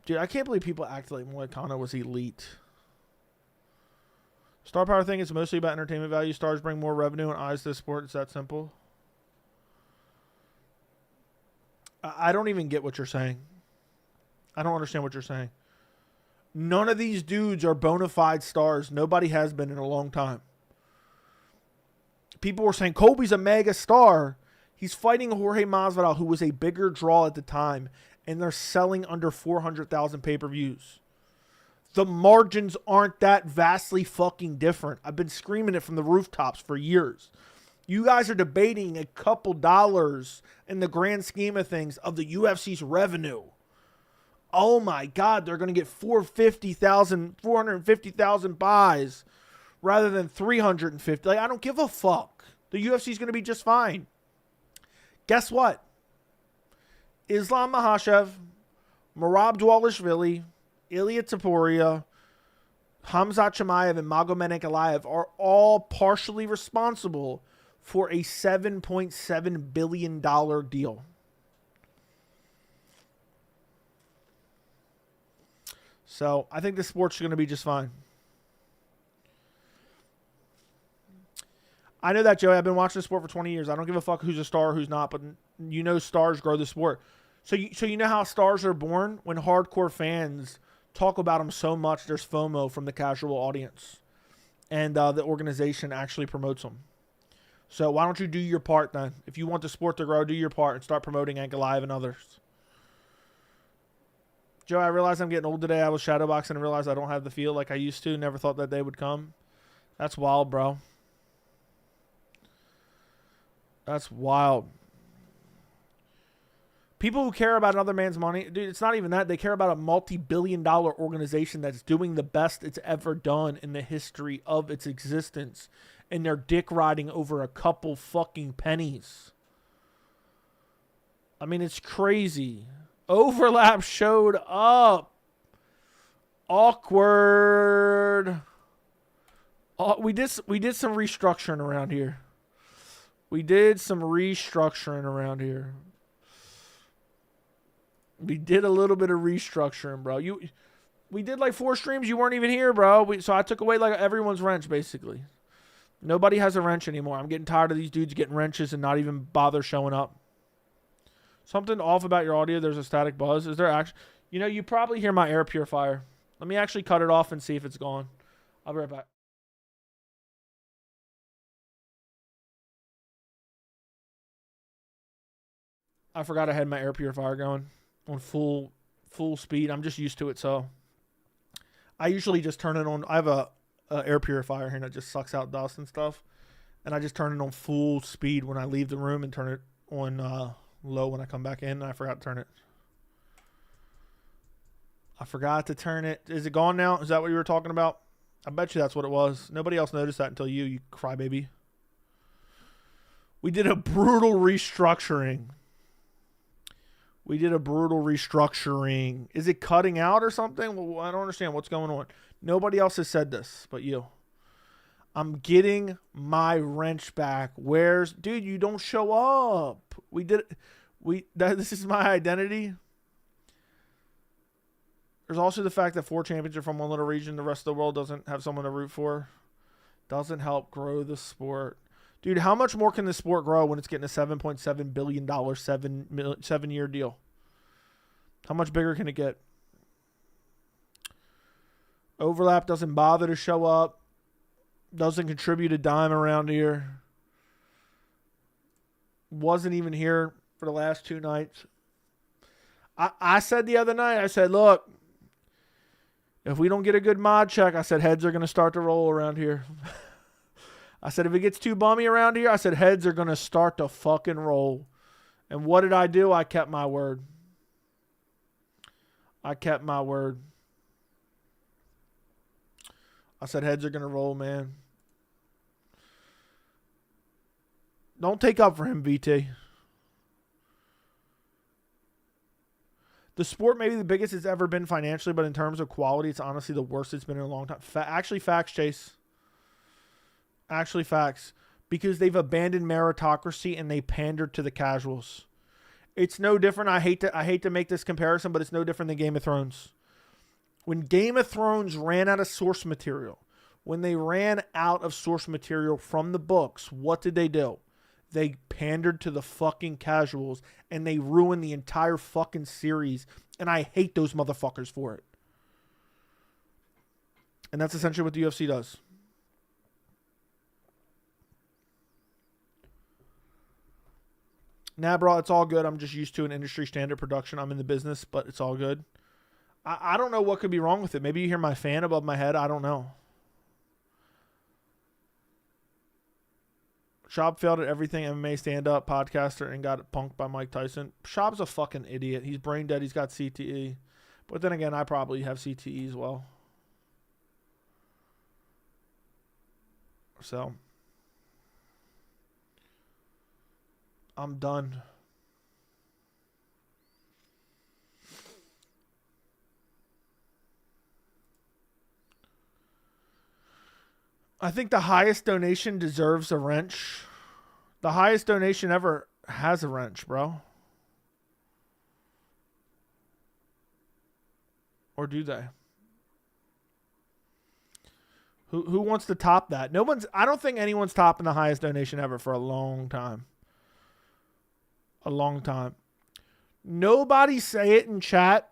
Dude, I can't believe people act like Moyano was elite. Star power thing is mostly about entertainment value. Stars bring more revenue and eyes to the sport. It's that simple. I don't even get what you're saying. I don't understand what you're saying. None of these dudes are bona fide stars. Nobody has been in a long time. People were saying Colby's a mega star. He's fighting Jorge Masvidal, who was a bigger draw at the time, and they're selling under 400,000 pay-per-views. The margins aren't that vastly fucking different. I've been screaming it from the rooftops for years. You guys are debating a couple dollars in the grand scheme of things of the UFC's revenue. Oh my God, they're going to get 450,000 buys rather than 350. Like, I don't give a fuck. The UFC's going to be just fine. Guess what? Islam Makhachev, Morab Dvalishvili, Ilya Taporia, Khamzat Chimaev, and Magomed Ankalaev are all partially responsible for a $7.7 billion deal. So I think the sport's going to be just fine. I know that, Joey. I've been watching the sport for 20 years. I don't give a fuck who's a star, who's not, but you know stars grow the sport. So you know how stars are born? When hardcore fans talk about them so much, there's FOMO from the casual audience. And the organization actually promotes them. So why don't you do your part then? If you want the sport to grow, do your part and start promoting Ankalaev and others. Joe, I realize I'm getting old today. I was shadowboxing and realized I don't have the feel like I used to. Never thought that day would come. That's wild, bro. That's wild. People who care about another man's money, dude, it's not even that. They care about a multi-billion-dollar organization that's doing the best it's ever done in the history of its existence. And they're dick riding over a couple fucking pennies. I mean, it's crazy. Overlap showed up. Awkward. Oh, we did some restructuring around here. We did a little bit of restructuring, bro. We did like 4 streams. You weren't even here, bro. So I took away like everyone's wrench, basically. Nobody has a wrench anymore. I'm getting tired of these dudes getting wrenches and not even bother showing up. Something off about your audio. There's a static buzz. Is there actually... You know, you probably hear my air purifier. Let me actually cut it off and see if it's gone. I'll be right back. I forgot I had my air purifier going on full speed. I'm just used to it, so... I usually just turn it on... I have a air purifier here that just sucks out dust and stuff. And I just turn it on full speed when I leave the room and turn it on low when I come back in. And I forgot to turn it. Is it gone now? Is that what you were talking about? I bet you that's what it was. Nobody else noticed that until you crybaby. We did a brutal restructuring. Is it cutting out or something? Well, I don't understand what's going on. Nobody else has said this but you. I'm getting my wrench back. Dude, you don't show up. This is my identity. There's also the fact that 4 champions are from one little region. The rest of the world doesn't have someone to root for. Doesn't help grow the sport. Dude, how much more can the sport grow when it's getting a $7.7 billion 7-year deal? How much bigger can it get? Overlap doesn't bother to show up. Doesn't contribute a dime around here. Wasn't even here for the last 2 nights. I said the other night, I said, look, if we don't get a good mod check, I said, heads are going to start to roll around here. I said, if it gets too bummy around here, I said, heads are going to start to fucking roll. And what did I do? I kept my word. I kept my word. I said, heads are going to roll, man. Don't take up for him, VT. The sport may be the biggest it's ever been financially, but in terms of quality, it's honestly the worst it's been in a long time. Actually, facts, Chase. Actually, facts. Because they've abandoned meritocracy and they pandered to the casuals. It's no different. I hate to make this comparison, but it's no different than Game of Thrones. When Game of Thrones ran out of source material, when they ran out of source material from the books, what did they do? They pandered to the fucking casuals and they ruined the entire fucking series. And I hate those motherfuckers for it. And that's essentially what the UFC does. Nah, bro, it's all good. I'm just used to an industry standard production. I'm in the business, but it's all good. I don't know what could be wrong with it. Maybe you hear my fan above my head. I don't know. Schaub failed at everything MMA stand-up, podcaster, and got punked by Mike Tyson. Schaub's a fucking idiot. He's brain dead. He's got CTE. But then again, I probably have CTE as well. So, I'm done. I think the highest donation deserves a wrench. The highest donation ever has a wrench, bro. Or do they? Who wants to top that? I don't think anyone's topping the highest donation ever for a long time. A long time. Nobody say it in chat.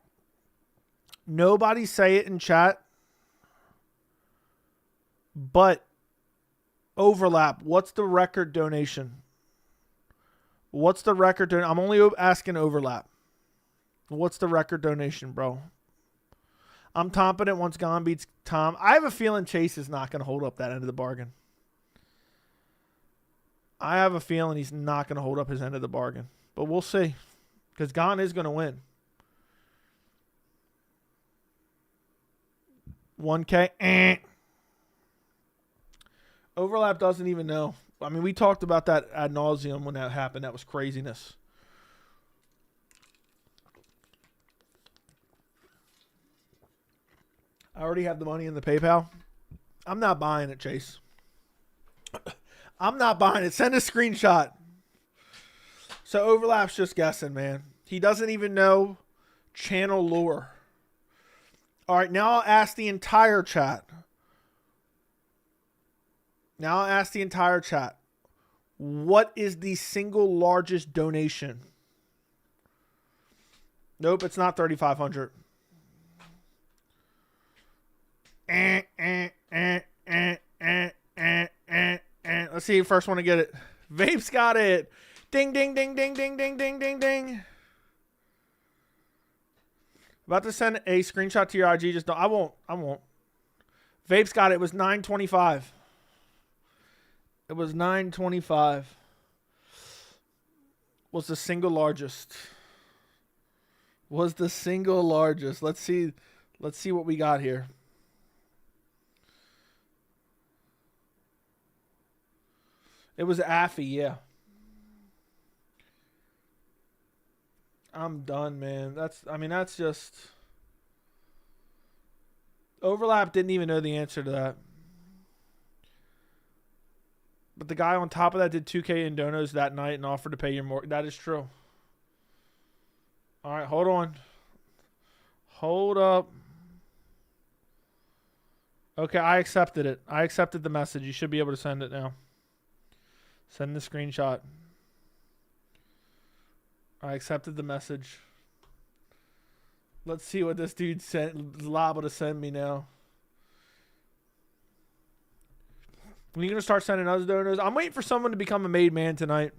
Nobody say it in chat. But overlap, what's the record donation? What's the record donation? I'm only asking overlap. What's the record donation, bro? I'm confident once Gon beats Tom. I have a feeling Chase is not going to hold up that end of the bargain. I have a feeling he's not going to hold up his end of the bargain. But we'll see. Because Gon is going to win. 1K. Overlap doesn't even know. I mean, we talked about that ad nauseum when that happened. That was craziness. I already have the money in the PayPal. I'm not buying it, Chase. I'm not buying it. Send a screenshot. So Overlap's just guessing, man. He doesn't even know channel lore. All right, now I'll ask the entire chat. What is the single largest donation? Nope, it's not 3,500. Let's see, first one to get it. Vapes got it. Ding, ding, ding, ding, ding, ding, ding, ding, ding. About to send a screenshot to your IG. Just don't. I won't. Vapes got it. It was 925. It was 925. Was the single largest. Let's see what we got here. It was Affy, yeah. I'm done, man. That's just... Overlap didn't even know the answer to that. But the guy on top of that did 2K in donos that night and offered to pay your mortgage. That is true. All right, hold on. Hold up. Okay, I accepted it. I accepted the message. You should be able to send it now. Send the screenshot. I accepted the message. Let's see what this dude is liable to send me now. When are you going to start sending us donors? I'm waiting for someone to become a made man tonight.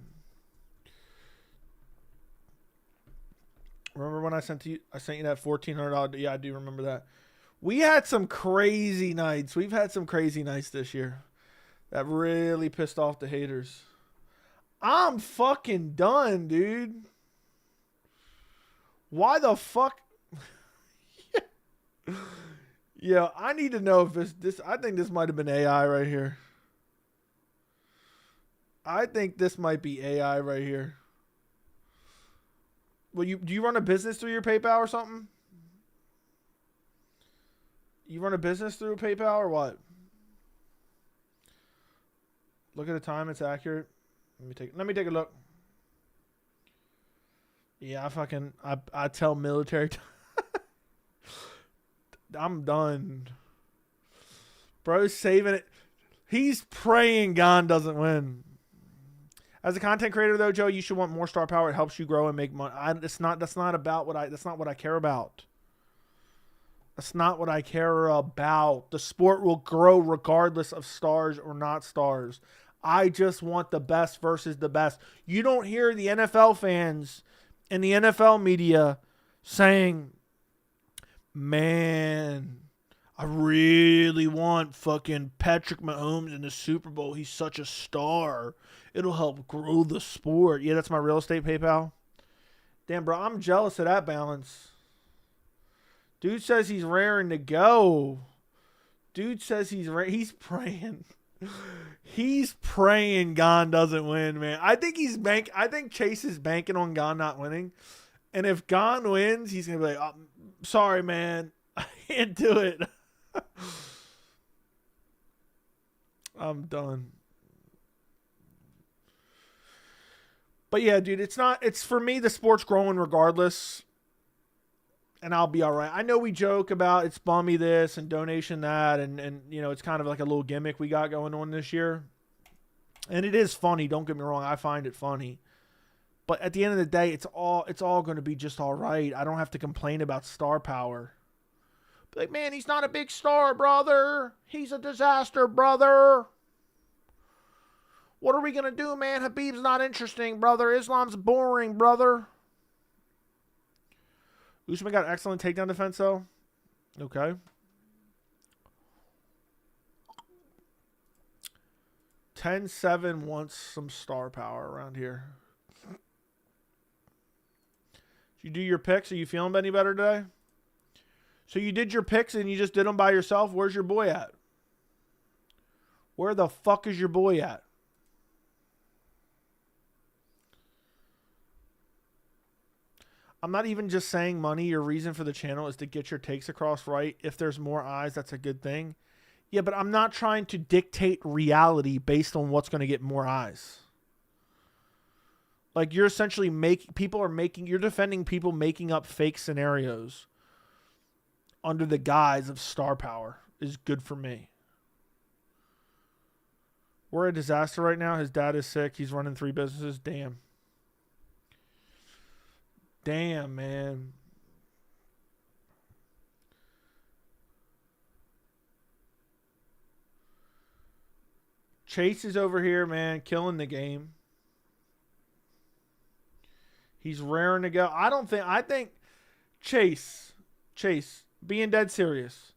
Remember when I sent you that $1,400? Yeah, I do remember that. We had some crazy nights. We've had some crazy nights this year that really pissed off the haters. I'm fucking done, dude. Why the fuck? Yeah, I need to know if this. I think this might have been AI right here. I think this might be AI right here. Well, do you run a business through your PayPal or something? You run a business through PayPal or what? Look at the time; it's accurate. Let me take a look. Yeah, I tell military. I'm done. Bro's saving it. He's praying Gon doesn't win. As a content creator, though, Joe, you should want more star power. It helps you grow and make money. That's not what I care about. That's not what I care about. The sport will grow regardless of stars or not stars. I just want the best versus the best. You don't hear the NFL fans and the NFL media saying, man, I really want fucking Patrick Mahomes in the Super Bowl. He's such a star. It'll help grow the sport. Yeah, that's my real estate PayPal. Damn, bro, I'm jealous of that balance. Dude says he's raring to go. Dude says he's praying. He's praying Gon doesn't win, man. I think Chase is banking on Gon not winning. And if Gon wins, he's going to be like, oh, sorry, man. I can't do it. I'm done. But yeah, dude, it's for me, the sport's growing regardless. And I'll be all right. I know we joke about it's bummy this and donation that. And you know, it's kind of like a little gimmick we got going on this year. And it is funny. Don't get me wrong. I find it funny. But at the end of the day, it's all going to be just all right. I don't have to complain about star power. Be like, man, he's not a big star, brother. He's a disaster, brother. What are we going to do, man? Habib's not interesting, brother. Islam's boring, brother. Usman got excellent takedown defense, though. Okay. 10-7 wants some star power around here. Did you do your picks? Are you feeling any better today? So you did your picks and you just did them by yourself? Where's your boy at? Where the fuck is your boy at? I'm not even just saying money. Your reason for the channel is to get your takes across right. If there's more eyes, that's a good thing. Yeah, but I'm not trying to dictate reality based on what's going to get more eyes. Like, you're essentially you're defending people making up fake scenarios under the guise of star power is good for me. We're a disaster right now. His dad is sick. He's running 3 businesses. Damn. Damn, man. Chase is over here, man, killing the game. He's raring to go. I think Chase, being dead serious,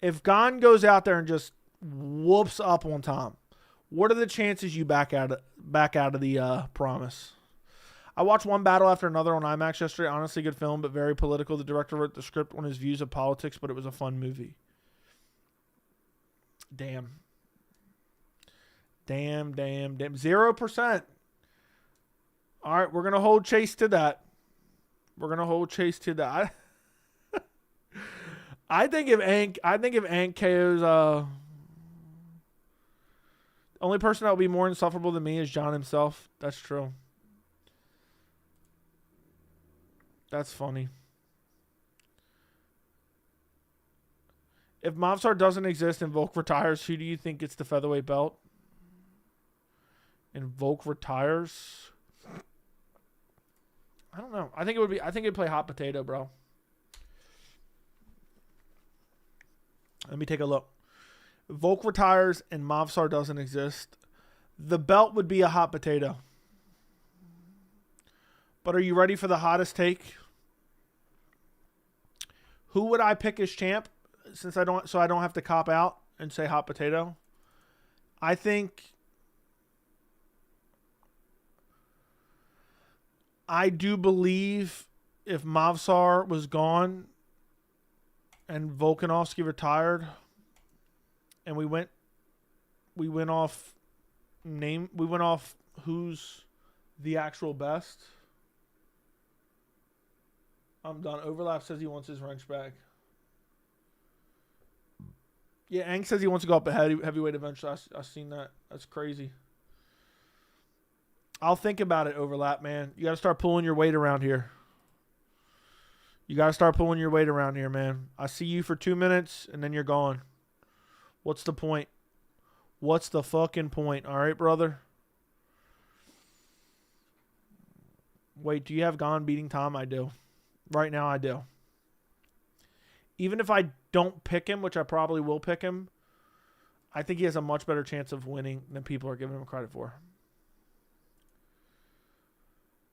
if Gon goes out there and just whoops up on Tom, what are the chances you back out of the promise? I watched one battle after another on IMAX yesterday. Honestly, good film, but very political. The director wrote the script on his views of politics, but it was a fun movie. Damn. 0%. All right, we're going to hold Chase to that. I think if Ant KO's the only person that will be more insufferable than me is Jon himself. That's true. That's funny. If Movsar doesn't exist and Volk retires, who do you think gets the featherweight belt? And Volk retires? I don't know. I think it'd play hot potato, bro. Let me take a look. Volk retires and Movsar doesn't exist. The belt would be a hot potato. But are you ready for the hottest take? Who would I pick as champ? So I don't have to cop out and say hot potato. I do believe if Mavsar was gone and Volkanovski retired and we went off who's the actual best. I'm done. Overlap says he wants his wrench back. Yeah, Ang says he wants to go up a heavyweight eventually. I've seen that. That's crazy. I'll think about it, Overlap, man. You got to start pulling your weight around here. You got to start pulling your weight around here, man. I see you for 2 minutes, and then you're gone. What's the point? What's the fucking point? All right, brother? Wait, do you have Gone beating Tom? I do. Right now, I do. Even if I don't pick him, which I probably will pick him, I think he has a much better chance of winning than people are giving him credit for.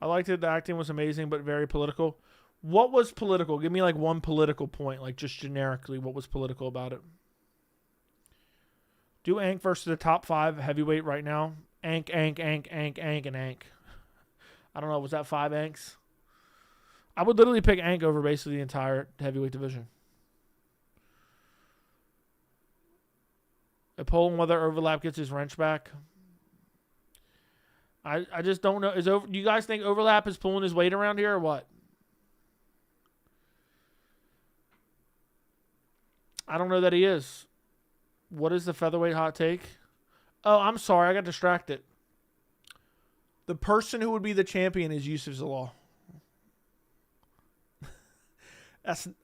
I liked it. The acting was amazing, but very political. What was political? Give me like one political point, like just generically. What was political about it? Do Ank versus the top 5 heavyweight right now. Ank, and Ank. I don't know. Was that 5 Anks? I would literally pick Ank over basically the entire heavyweight division. A poll on whether Overlap gets his wrench back. I just don't know. Do you guys think Overlap is pulling his weight around here or what? I don't know that he is. What is the featherweight hot take? Oh, I'm sorry. I got distracted. The person who would be the champion is Yusuf Zalal.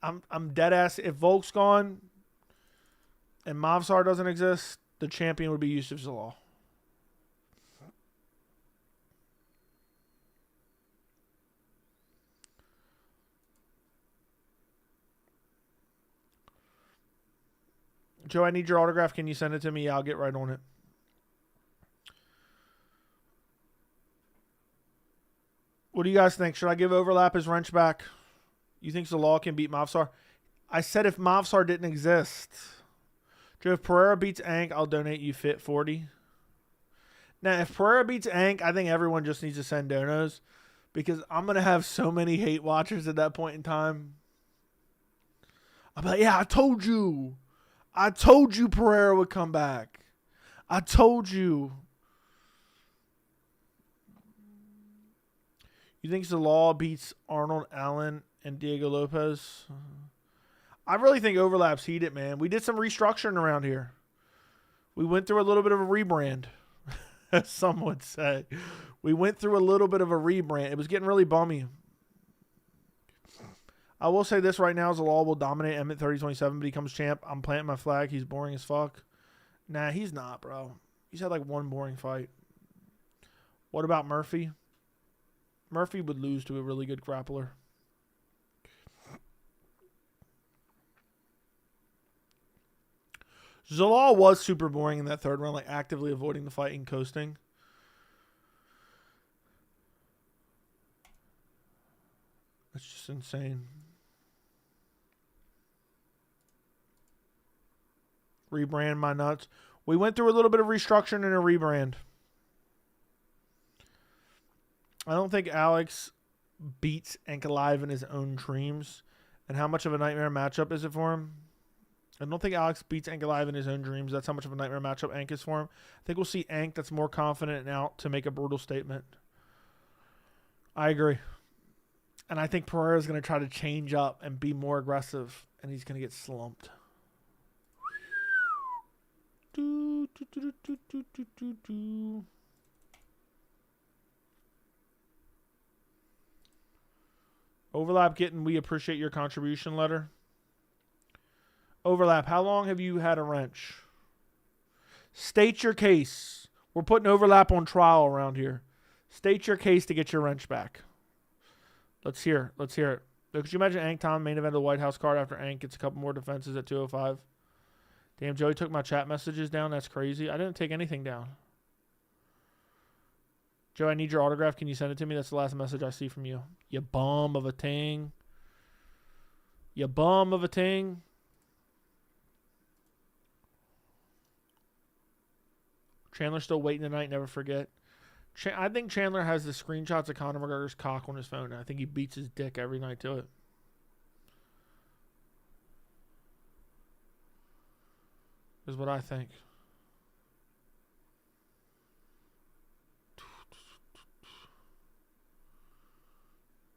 I'm dead ass. If Volk's gone and Mavsar doesn't exist, the champion would be Yusuf Zalal. Joe, I need your autograph. Can you send it to me? Yeah, I'll get right on it. What do you guys think? Should I give Overlap his wrench back? You think Zalal can beat Mavsar? I said if Mavsar didn't exist. Joe, if Pereira beats Ank, I'll donate you fit 40. Now, if Pereira beats Ank, I think everyone just needs to send donos because I'm going to have so many hate watchers at that point in time. I'm like, yeah, I told you. I told you Pereira would come back. I told you. You think Zalal beats Arnold Allen and Diego Lopez? I really think Overlap's heated, man. We did some restructuring around here. We went through a little bit of a rebrand, as some would say. We went through a little bit of a rebrand. It was getting really bummy. I will say this right now. Zalal will dominate Emmett 30-27, but he becomes champ. I'm planting my flag. He's boring as fuck. Nah, he's not, bro. He's had like one boring fight. What about Murphy? Murphy would lose to a really good grappler. Zalal was super boring in that third round, like actively avoiding the fight and coasting. That's just insane. Rebrand my nuts. We went through a little bit of restructuring and a rebrand. I don't think Alex beats Ankalaev in his own dreams. And how much of a nightmare matchup is it for him? I don't think Alex beats Ankalaev in his own dreams. That's how much of a nightmare matchup Ank is for him. I think we'll see Ank that's more confident and out to make a brutal statement. I agree. And I think Pereira is going to try to change up and be more aggressive. And he's going to get slumped. Overlap getting we appreciate your contribution letter. Overlap, how long have you had a wrench? State your case. We're putting Overlap on trial around here. State your case to get your wrench back. Let's hear it. Let's hear it. Could you imagine Ank Tom main event of the White House card after Ank gets a couple more defenses at 205? Damn, Joey took my chat messages down. That's crazy. I didn't take anything down. Joe, I need your autograph. Can you send it to me? That's the last message I see from you. You bum of a ting. You bum of a ting. Chandler's still waiting tonight. Never forget. I think Chandler has the screenshots of Conor McGregor's cock on his phone. I think he beats his dick every night to it. Is what I think.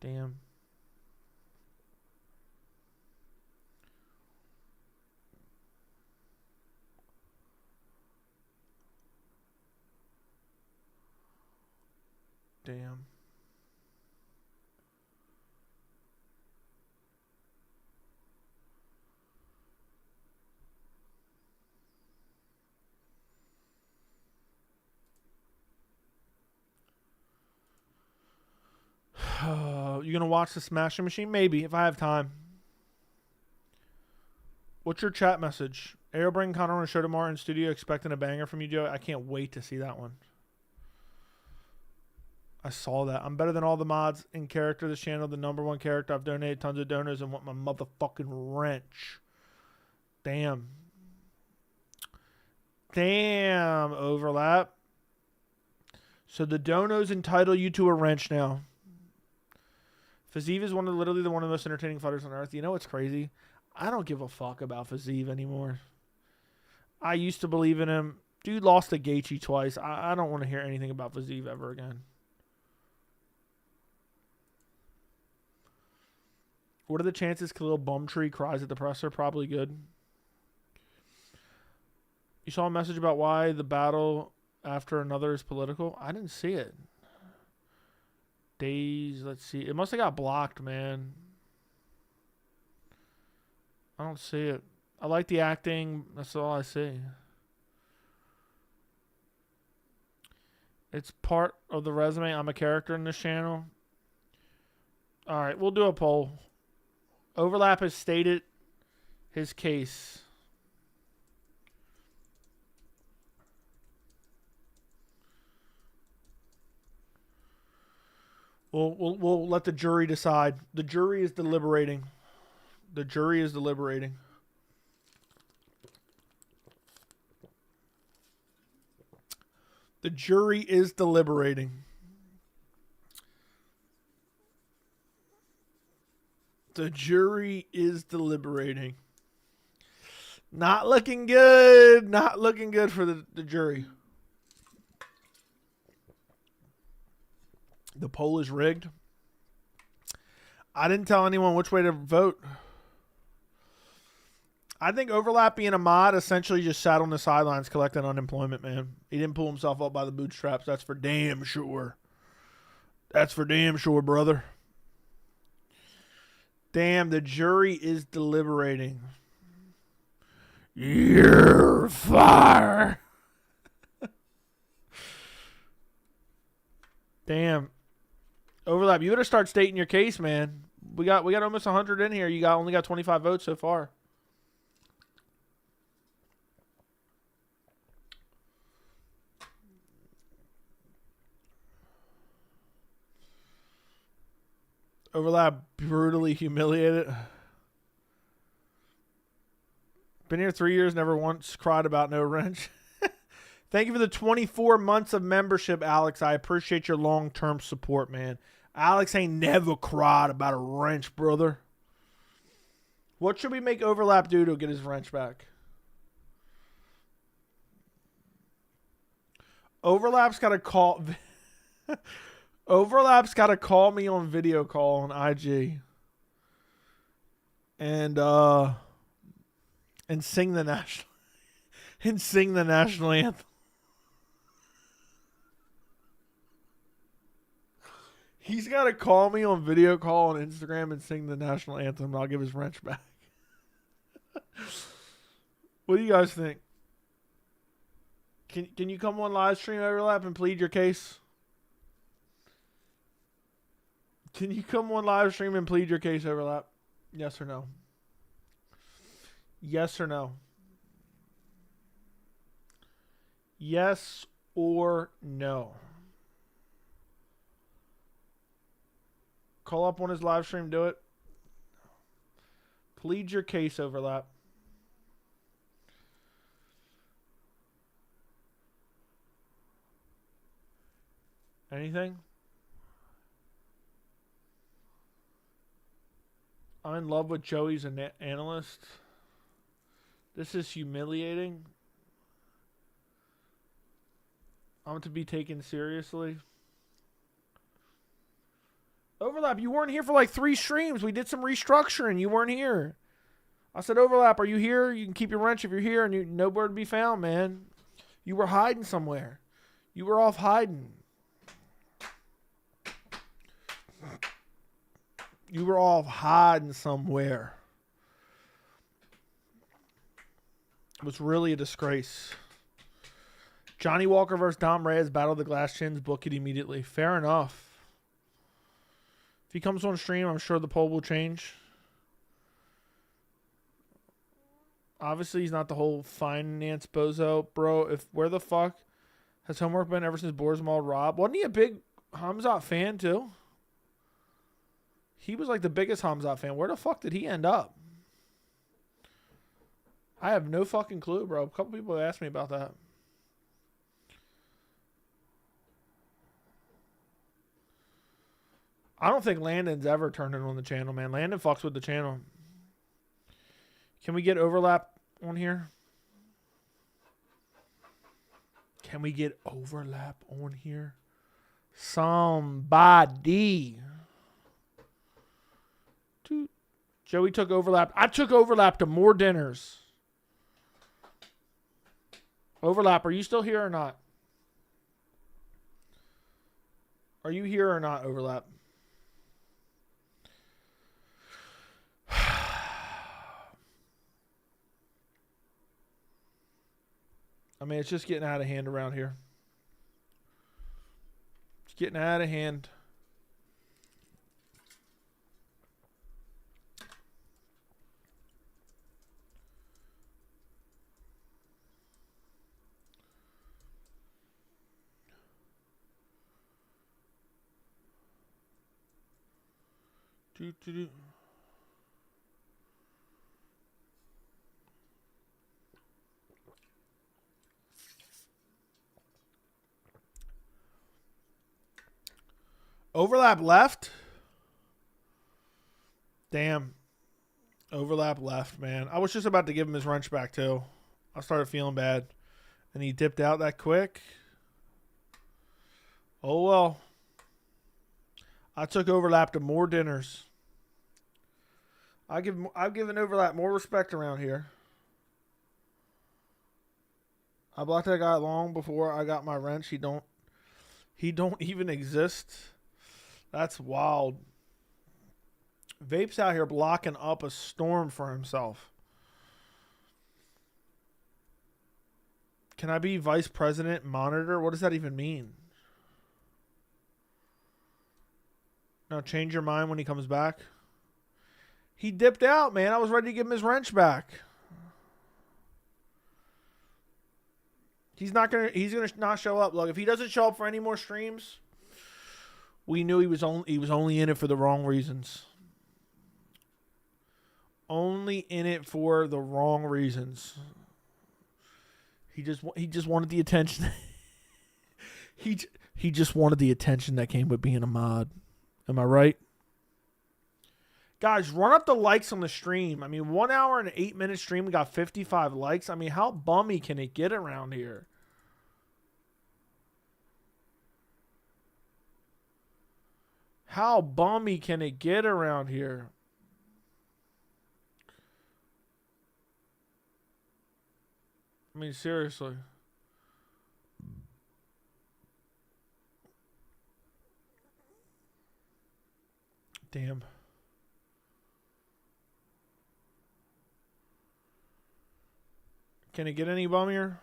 Damn. Damn. You gonna watch the Smashing Machine? Maybe, if I have time. What's your chat message? Arrow bring Conor on a show tomorrow in studio, expecting a banger from you, Joe. I can't wait to see that one. I saw that. I'm better than all the mods in character this channel. The #1 character. I've donated tons of donors and want my motherfucking wrench. Damn. Damn, overlap. So the donos entitle you to a wrench now. Fiziev is literally one of the most entertaining fighters on earth. You know what's crazy? I don't give a fuck about Fiziev anymore. I used to believe in him. Dude lost to Gaethje twice. I don't want to hear anything about Fiziev ever again. What are the chances Khalil Bumtree cries at the presser? Probably good. You saw a message about why the battle after another is political? I didn't see it. Days, let's see. It must have got blocked, man. I don't see it. I like the acting. That's all I see. It's part of the resume. I'm a character in this channel. All right, we'll do a poll. Overlap has stated his case. We'll let the jury decide. The jury is deliberating. The jury is deliberating. The jury is deliberating. The jury is deliberating. Not looking good. Not looking good for the jury. The poll is rigged. I didn't tell anyone which way to vote. I think Overlap being a mod essentially just sat on the sidelines collecting unemployment, man. He didn't pull himself up by the bootstraps. That's for damn sure. That's for damn sure, brother. Damn, the jury is deliberating. You're fire. Damn. Overlap, you better start stating your case, man. We got almost 100 in here. You only got 25 votes so far. Overlap brutally humiliated. Been here 3 years, never once cried about no wrench. Thank you for the 24 months of membership, Alex. I appreciate your long-term support, man. Alex ain't never cried about a wrench, brother. What should we make Overlap do to get his wrench back? Overlap's got to call... Overlap's got to call me on video call on IG. And sing the national... and sing the national anthem. He's got to call me on video call on Instagram and sing the national anthem, and I'll give his wrench back. What do you guys think? Can you come on live stream, Overlap, and plead your case? Can you come on live stream and plead your case, Overlap? Yes or no? Yes or no? Yes or no? Call up on his live stream, do it. Plead your case, Overlap. Anything? I'm in love with Joey's an analyst. This is humiliating. I'm to be taken seriously. Overlap, you weren't here for like 3 streams. We did some restructuring. You weren't here. I said, Overlap, are you here? You can keep your wrench if you're here, and you're nowhere to be found, man. You were hiding somewhere. You were off hiding. You were off hiding somewhere. It was really a disgrace. Johnny Walker versus Dom Reyes, Battle of the Glass Chins, book it immediately. Fair enough. If he comes on stream, I'm sure the poll will change. Obviously, he's not the whole finance bozo. Bro, where the fuck has homework been ever since Boris mauled Rob? Wasn't he a big Hamzat fan, too? He was like the biggest Hamzat fan. Where the fuck did he end up? I have no fucking clue, bro. A couple people have asked me about that. I don't think Landon's ever turned it on the channel, man. Landon fucks with the channel. Can we get Overlap on here? Can we get Overlap on here? Somebody. Dude. Joey took Overlap. I took Overlap to more dinners. Overlap, are you still here or not? Are you here or not, Overlap? I mean, it's just getting out of hand around here. It's getting out of hand. Do. Overlap left? Damn. Overlap left, man. I was just about to give him his wrench back, too. I started feeling bad. And he dipped out that quick. Oh, well. I took Overlap to more dinners. I've given Overlap more respect around here. I blocked that guy long before I got my wrench. He don't even exist. That's wild. Vapes out here blocking up a storm for himself. Can I be vice president monitor? What does that even mean? Now change your mind when he comes back. He dipped out, man. I was ready to give him his wrench back. He's gonna not show up. Look, if he doesn't show up for any more streams, we knew he was only in it for the wrong reasons. Only in it for the wrong reasons. He just wanted the attention. he just wanted the attention that came with being a mod. Am I right? Guys, run up the likes on the stream. I mean, 1 hour and 8-minute stream, we got 55 likes. I mean, how bummy can it get around here? How bummy can it get around here? I mean, seriously. Damn. Can it get any bummier?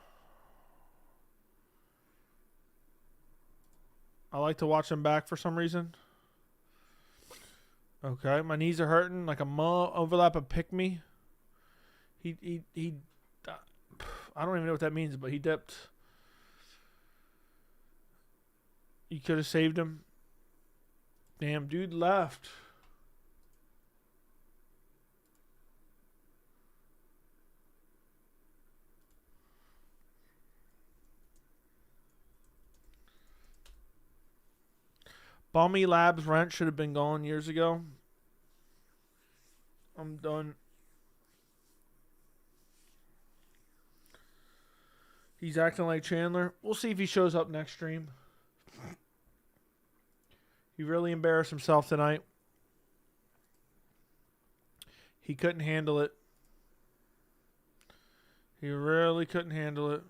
I like to watch him back for some reason. Okay, my knees are hurting like a overlap of pick me. He I don't even know what that means, but he dipped. You could have saved him. Damn, dude left. Bummy Labs rent should have been gone years ago. I'm done. He's acting like Chandler. We'll see if he shows up next stream. He really embarrassed himself tonight. He couldn't handle it. He really couldn't handle it.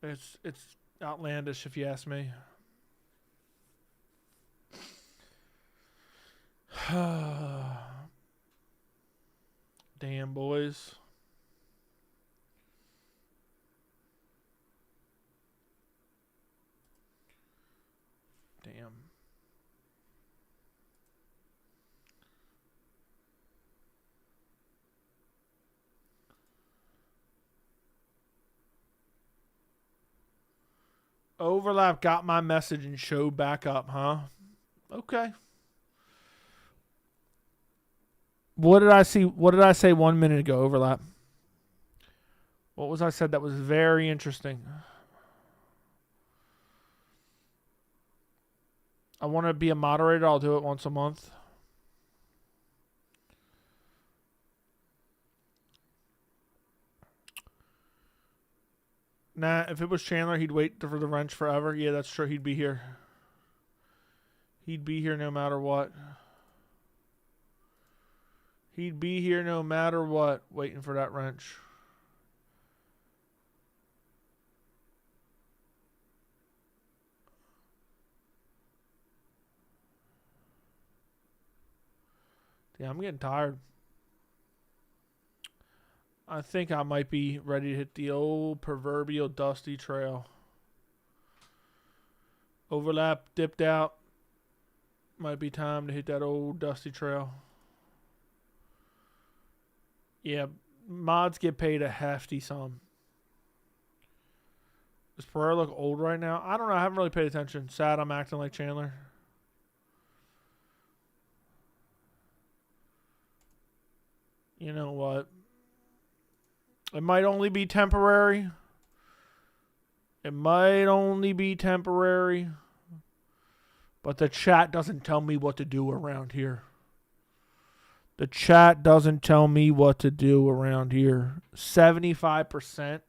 It's outlandish if you ask me. Damn, boys. Damn. Overlap got my message and showed back up, huh? Okay. What did I see? What did I say 1 minute ago, Overlap? What was I said that was very interesting? I want to be a moderator. I'll do it once a month. Nah, if it was Chandler, he'd wait for the wrench forever. Yeah, that's true. He'd be here. He'd be here no matter what. He'd be here no matter what, waiting for that wrench. Yeah, I'm getting tired. I think I might be ready to hit the old proverbial dusty trail. Overlap dipped out. Might be time to hit that old dusty trail. Yeah, mods get paid a hefty sum. Does Pereira look old right now? I don't know. I haven't really paid attention. Sad I'm acting like Chandler. You know what? It might only be temporary. It might only be temporary. But the chat doesn't tell me what to do around here. The chat doesn't tell me what to do around here. 75%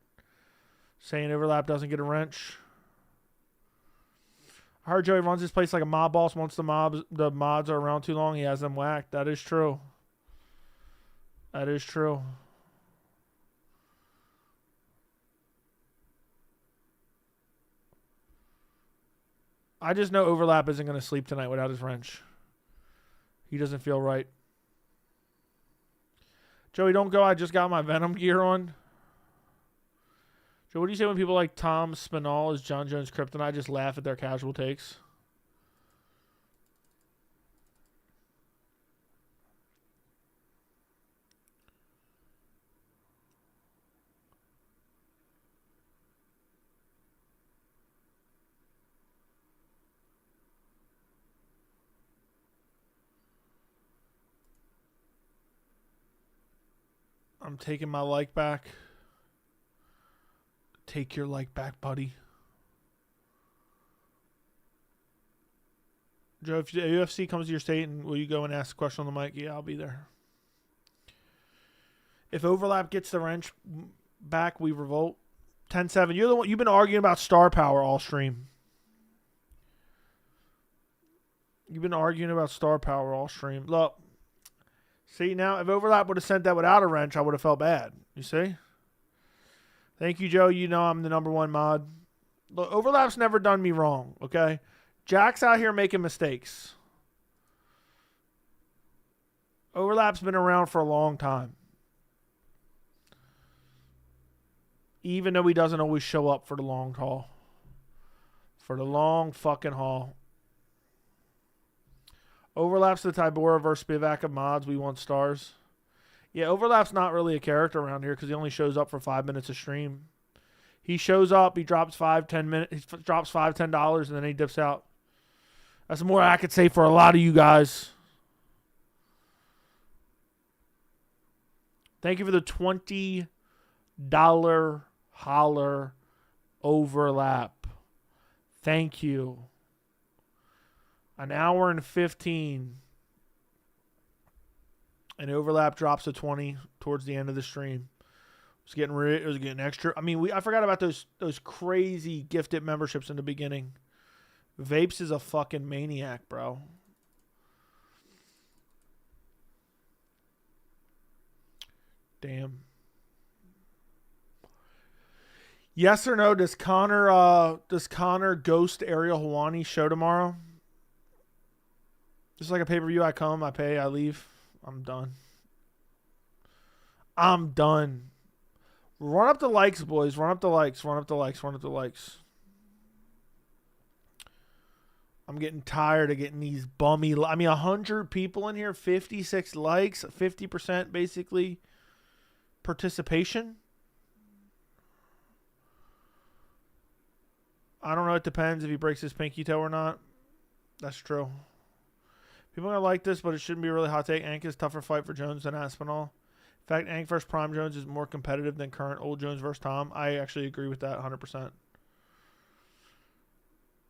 saying Overlap doesn't get a wrench. I heard Joey runs his place like a mob boss. Once the mods are around too long, he has them whacked. That is true. That is true. I just know Overlap isn't going to sleep tonight without his wrench. He doesn't feel right. Joey, don't go. I just got my Venom gear on. Joe, what do you say when people like Tom Spinall is Jon Jones kryptonite? I just laugh at their casual takes. I'm taking my like back. Take your like back, buddy. Joe, if the UFC comes to your state, and will you go and ask a question on the mic? Yeah, I'll be there. If Overlap gets the wrench back, we revolt. 10-7. You're the one. You've been arguing about star power all stream. You've been arguing about star power all stream. Look. See, now, if Overlap would have sent that without a wrench, I would have felt bad. You see? Thank you, Joe. You know I'm the #1 mod. Look, Overlap's never done me wrong, okay? Jack's out here making mistakes. Overlap's been around for a long time. Even though he doesn't always show up for the long haul. For the long fucking haul. Overlap's the Tybora versus Spivak of mods. We want stars. Yeah, Overlap's not really a character around here because he only shows up for 5 minutes of stream. He shows up, he drops $5, $10, and then he dips out. That's more I could say for a lot of you guys. Thank you for the 20 dollar holler overlap. Thank you. An hour and 15. And overlap drops to 20 towards the end of the stream. It was getting extra. I mean, I forgot about those crazy gifted memberships in the beginning. Vapes is a fucking maniac, bro. Damn. Yes or no? Does Conor ghost Ariel Helwani show tomorrow? Just like a pay-per-view, I come, I pay, I leave. I'm done. Run up the likes, boys. Run up the likes. I'm getting tired of getting these bummy... 100 people in here, 56 likes, 50% basically participation. I don't know. It depends if he breaks his pinky toe or not. That's true. People are going to like this, but it shouldn't be a really hot take. Ank is tougher fight for Jones than Aspinall. In fact, Ank versus Prime Jones is more competitive than current old Jones versus Tom. I actually agree with that 100%.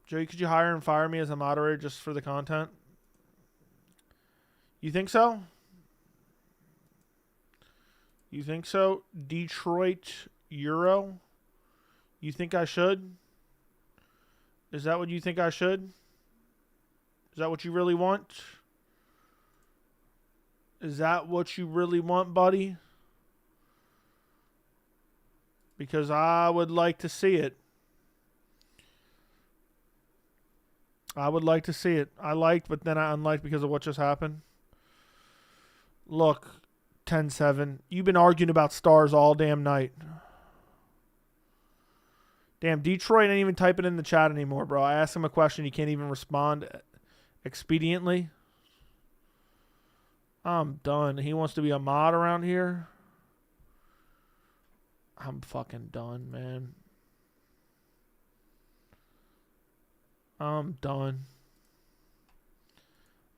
Joey, could you hire and fire me as a moderator just for the content? You think so? Detroit Euro? You think I should? Is that what you think I should? Is that what you really want? Is that what you really want, buddy? Because I would like to see it. I would like to see it. I liked, but then I unliked because of what just happened. Look, 10-7. You've been arguing about stars all damn night. Damn, Detroit ain't even typing in the chat anymore, bro. I asked him a question. He can't even respond expediently. I'm done. He wants to be a mod around here. I'm fucking done, man. I'm done.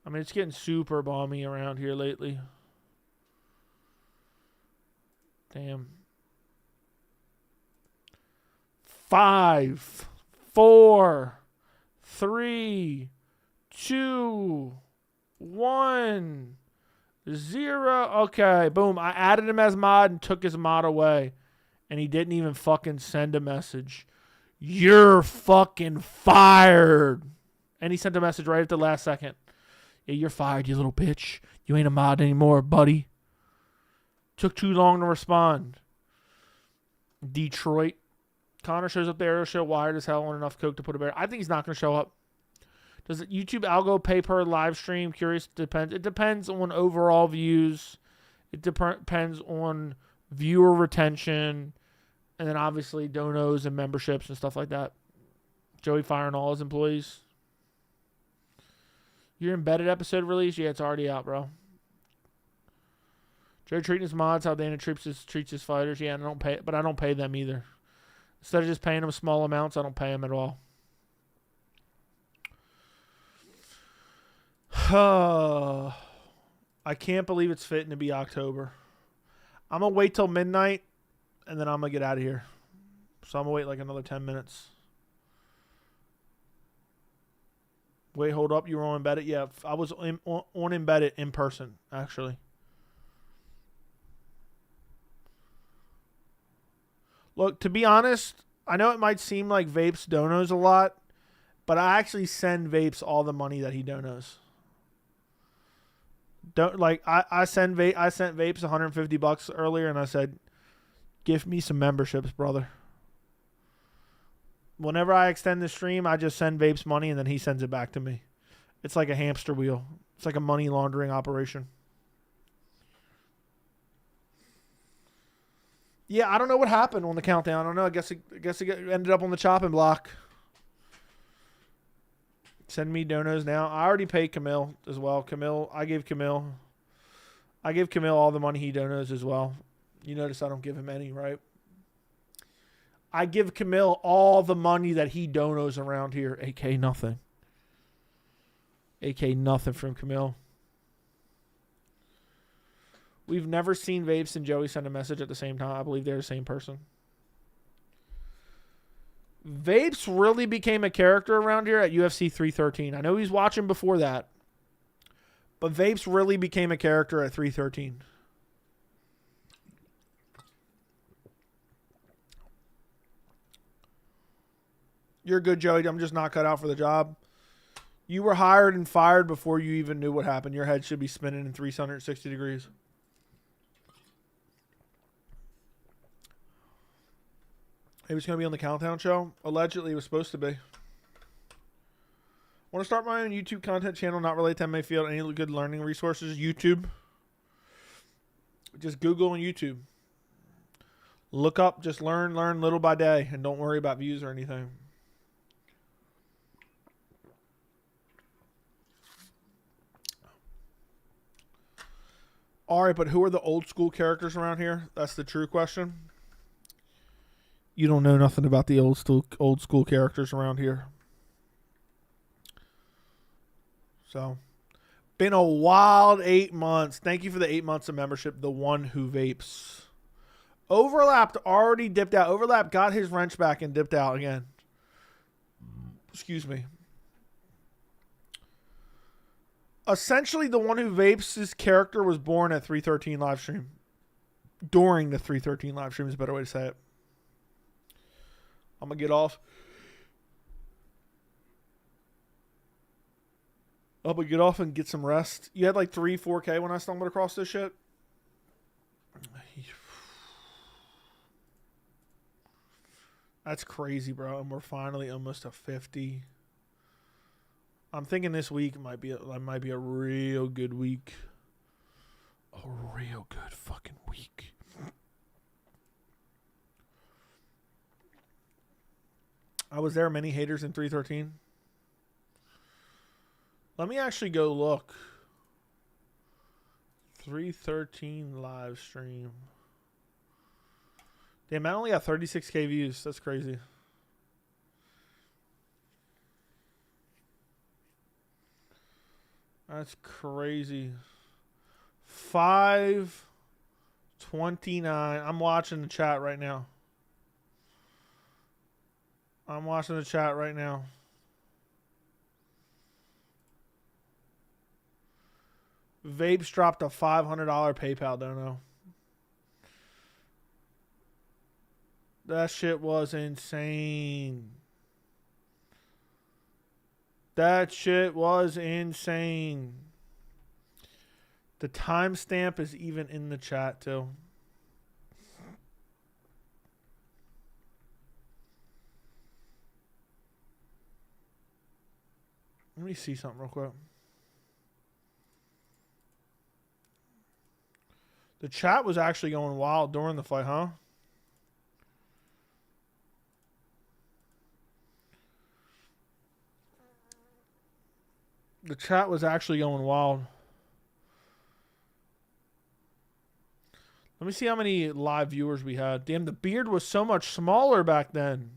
I mean, it's getting super balmy around here lately. Damn. 5, 4, 3, 2, 1, 0. Okay, boom. I added him as mod and took his mod away. And he didn't even fucking send a message. You're fucking fired. And he sent a message right at the last second. Yeah, you're fired, you little bitch. You ain't a mod anymore, buddy. Took too long to respond. Detroit. Conor shows up there. Show wired as hell on enough coke to put a bear. I think he's not going to show up. Does the YouTube algo pay per live stream? Curious. Depends. It depends on overall views. It depends on viewer retention. And then obviously donos and memberships and stuff like that. Joey firing all his employees. Your embedded episode release? Yeah, it's already out, bro. Joey treating his mods how Dana treats his fighters. Yeah, but I don't pay them either. Instead of just paying them small amounts, I don't pay them at all. I can't believe it's fitting to be October. I'm going to wait till midnight, and then I'm going to get out of here. So I'm going to wait like another 10 minutes. Wait, hold up. You were on Embedded? Yeah, I was on Embedded in person, actually. Look, to be honest, I know it might seem like Vapes donos a lot, but I actually send Vapes all the money that he donos. I sent Vapes $150 earlier, and I said, "Give me some memberships, brother." Whenever I extend the stream, I just send Vapes money, and then he sends it back to me. It's like a hamster wheel. It's like a money laundering operation. Yeah, I don't know what happened on the countdown. I don't know. I guess it ended up on the chopping block. Send me donos now. I already paid Camille as well. I gave Camille all the money he donos as well. You notice I don't give him any, right? I give Camille all the money that he donos around here. AK nothing. AK nothing from Camille. We've never seen Vapes and Joey send a message at the same time. I believe they're the same person. Vapes really became a character around here at UFC 313. I know he's watching before that. But Vapes really became a character at 313. You're good, Joey. I'm just not cut out for the job. You were hired and fired before you even knew what happened. Your head should be spinning in 360 degrees. He was going to be on the Countdown show. Allegedly, he was supposed to be. Want to start my own YouTube content channel, not related to MMA field. Any good learning resources? YouTube. Just Google and YouTube. Look up, just learn little by day, and don't worry about views or anything. All right, but who are the old school characters around here? That's the true question. You don't know nothing about the old school characters around here. So, been a wild 8 months. Thank you for the 8 months of membership. The one who vapes. Overlapped already dipped out. Overlap got his wrench back and dipped out again. Excuse me. Essentially, the one who vapes' character was born at 313 live stream. During the 313 live stream is a better way to say it. I'm going to get off. I'm going to get off and get some rest. You had like 4K when I stumbled across this shit. That's crazy, bro. And we're finally almost to 50. I'm thinking this week might be a real good week. A real good fucking week. Was there many haters in 313? Let me actually go look. 313 live stream. Damn, I only got 36K views. That's crazy. That's crazy. 529. I'm watching the chat right now. Vapes dropped a $500 PayPal dono. That shit was insane. The timestamp is even in the chat, too. Let me see something real quick. The chat was actually going wild during the fight, huh? The chat was actually going wild. Let me see how many live viewers we had. Damn, the beard was so much smaller back then.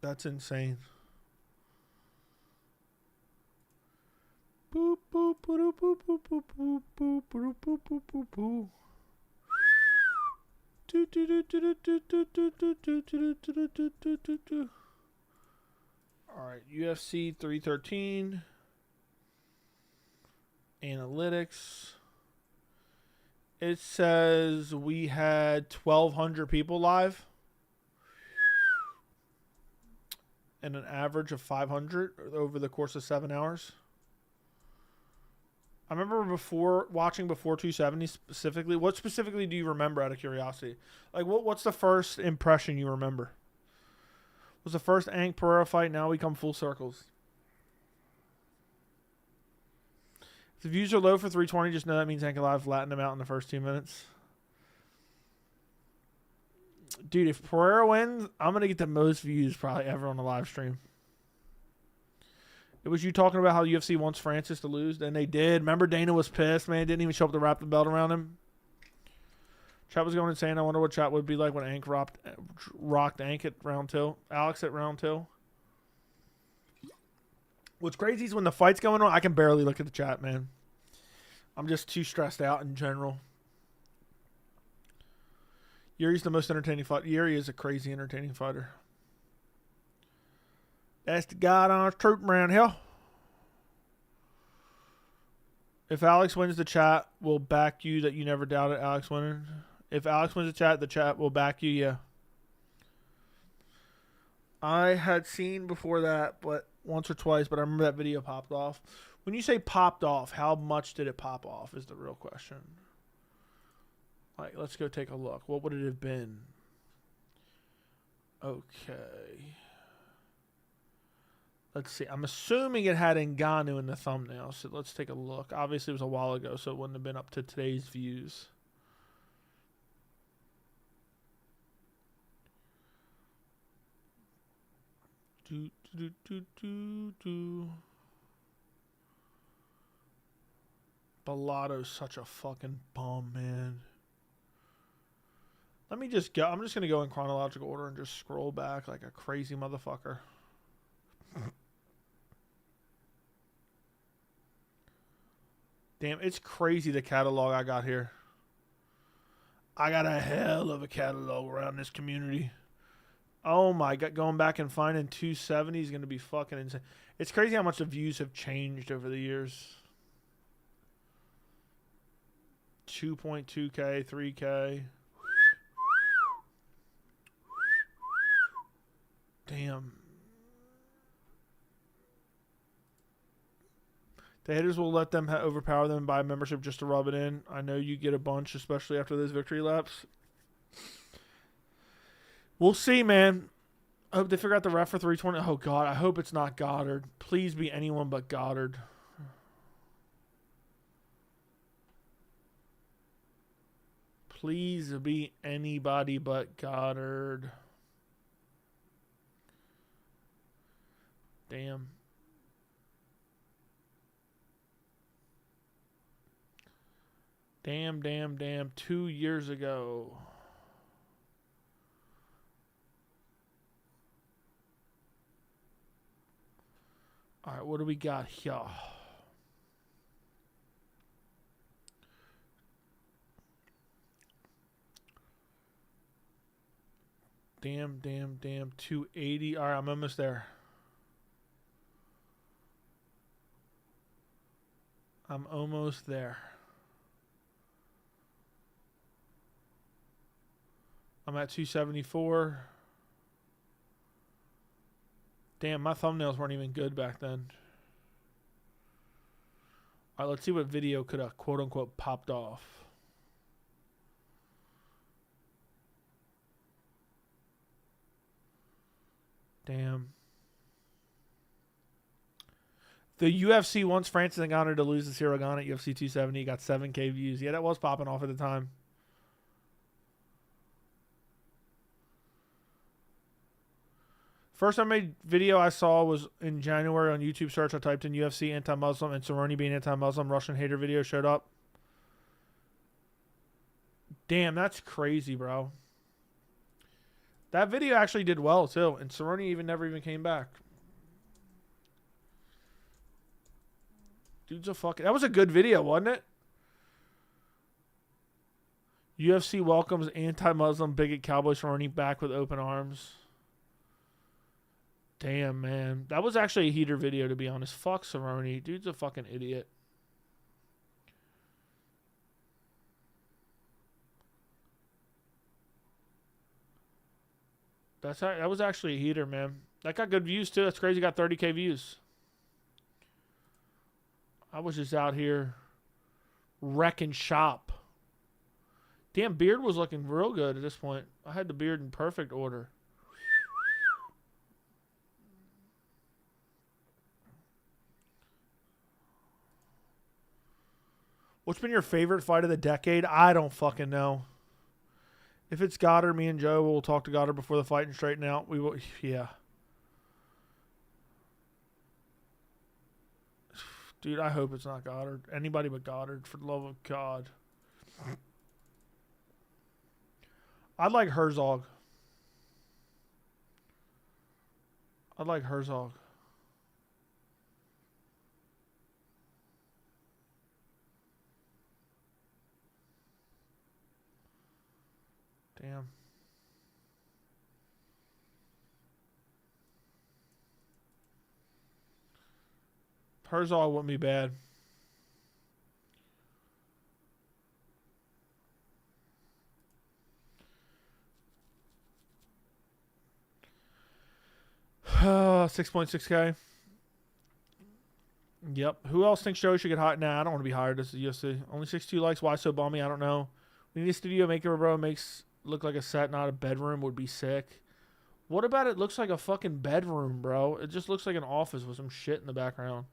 That's insane. Boop, boop, boop, boop, boop, boop, boop, boop, boop, boop, boop, boop, boop. All right, UFC 313. Analytics. It says we had 1,200 people live. And an average of 500 over the course of 7 hours. I remember watching before 270 specifically. What specifically do you remember out of curiosity? Like, what's the first impression you remember? Was the first Ank Pereira fight, now we come full circles. If the views are low for 320, just know that means Ankalaev flattened him out in the first 2 minutes. Dude, if Pereira wins, I'm going to get the most views probably ever on a live stream. It was you talking about how UFC wants Francis to lose, and they did. Remember Dana was pissed, man. Didn't even show up to wrap the belt around him. Chat was going insane. I wonder what chat would be like when Ank rocked Ank at round 2. Alex at round 2. What's crazy is when the fight's going on, I can barely look at the chat, man. I'm just too stressed out in general. Yuri's the most entertaining fighter. Yuri is a crazy entertaining fighter. That's the God on truth around here. If Alex wins the chat, we'll back you that you never doubted Alex winning. If Alex wins the chat will back you, yeah. I had seen before that, but once or twice, but I remember that video popped off. When you say popped off, how much did it pop off is the real question. Like, let's go take a look. What would it have been? Okay. Let's see. I'm assuming it had Ngannou in the thumbnail, so let's take a look. Obviously, it was a while ago, so it wouldn't have been up to today's views. Bellato's such a fucking bum, man. Let me just go. I'm just going to go in chronological order and just scroll back like a crazy motherfucker. Damn, it's crazy the catalog I got here. I got a hell of a catalog around this community. Oh my God, going back and finding 270 is going to be fucking insane. It's crazy how much the views have changed over the years. 2.2K, 3K. Damn. The haters will let them overpower them by membership just to rub it in. I know you get a bunch, especially after those victory laps. We'll see, man. I hope they figure out the ref for 320. Oh, God. I hope it's not Goddard. Please be anyone but Goddard. Please be anybody but Goddard. Damn. Damn. 2 years ago. All right, what do we got here? Damn. 280. All right, I'm almost there. I'm almost there. I'm at 274. Damn, my thumbnails weren't even good back then. All right, let's see what video could have quote-unquote popped off. Damn. The UFC wants Francis Ngannou to lose to Cyril Gane at UFC 270. Got 7K views. Yeah, that was popping off at the time. First time made video I saw was in January on YouTube search. I typed in UFC anti-Muslim and Cerrone being anti-Muslim. Russian hater video showed up. Damn, that's crazy, bro. That video actually did well, too. And Cerrone never even came back. Dude's a fucking... That was a good video, wasn't it? UFC welcomes anti-Muslim bigot Cowboy Cerrone back with open arms. Damn, man. That was actually a heater video, to be honest. Fuck Cerrone. Dude's a fucking idiot. That was actually a heater, man. That got good views, too. That's crazy. Got 30K views. I was just out here wrecking shop. Damn, beard was looking real good at this point. I had the beard in perfect order. What's been your favorite fight of the decade? I don't fucking know. If it's Goddard, me and Joe will talk to Goddard before the fight and straighten out. We will, yeah. Dude, I hope it's not Goddard. Anybody but Goddard, for the love of God. I'd like Herzog. I'd like Herzog. Damn. Hers all wouldn't be bad. $6.6K. Yep. Who else thinks Joey should get hired? Nah, I don't want to be hired as the UFC. Only 62 likes. Why so bummy? I don't know. We need a studio makeover, bro. Makes look like a set, not a bedroom. Would be sick. What about it looks like a fucking bedroom, bro? It just looks like an office with some shit in the background.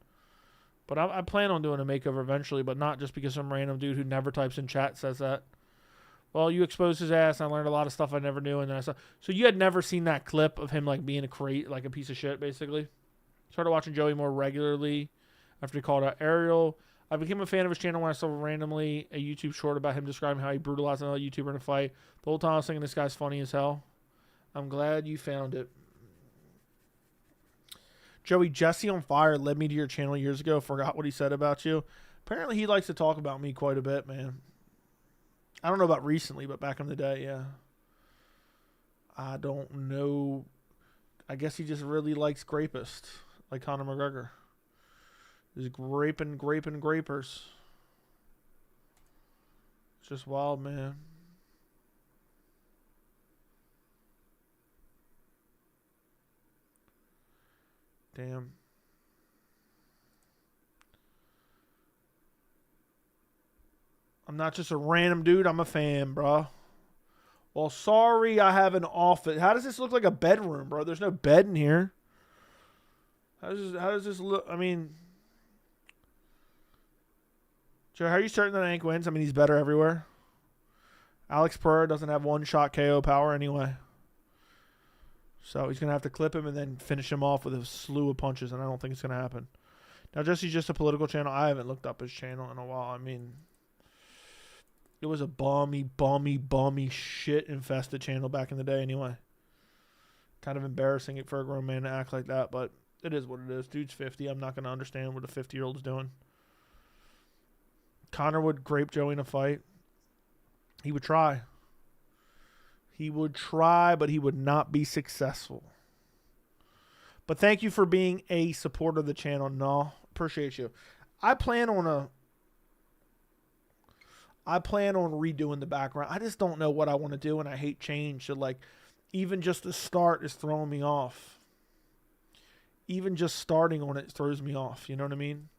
But I plan on doing a makeover eventually, but not just because some random dude who never types in chat says that. Well, you exposed his ass, and I learned a lot of stuff I never knew. And then I saw. So you had never seen that clip of him like being a crate, like a piece of shit, basically. Started watching Joey more regularly after he called out Ariel. I became a fan of his channel when I saw randomly a YouTube short about him describing how he brutalized another YouTuber in a fight. The whole time I was thinking this guy's funny as hell. I'm glad you found it. Joey, Jesse on Fire led me to your channel years ago. Forgot what he said about you. Apparently he likes to talk about me quite a bit, man. I don't know about recently, but back in the day, yeah. I don't know. I guess he just really likes grapists, like Conor McGregor. He's graping grapers. It's just wild, man. Damn. I'm not just a random dude. I'm a fan, bro. Well, sorry, I have an office. How does this look like a bedroom, bro? There's no bed in here. How does this look? I mean, Joe, how are you certain that Hank wins? I mean, he's better everywhere. Alex Pereira doesn't have one-shot KO power anyway. So he's going to have to clip him and then finish him off with a slew of punches, and I don't think it's going to happen. Now, Jesse's just a political channel. I haven't looked up his channel in a while. I mean, it was a bummy, shit-infested channel back in the day anyway. Kind of embarrassing it for a grown man to act like that, but it is what it is. Dude's 50. I'm not going to understand what a 50-year-old's doing. Conor would grape Joey in a fight. He would try. He would try, but he would not be successful. But thank you for being a supporter of the channel. No, appreciate you. I plan on redoing the background. I just don't know what I want to do, and I hate change. So, like, even just the start is throwing me off. Even just starting on it throws me off. You know what I mean?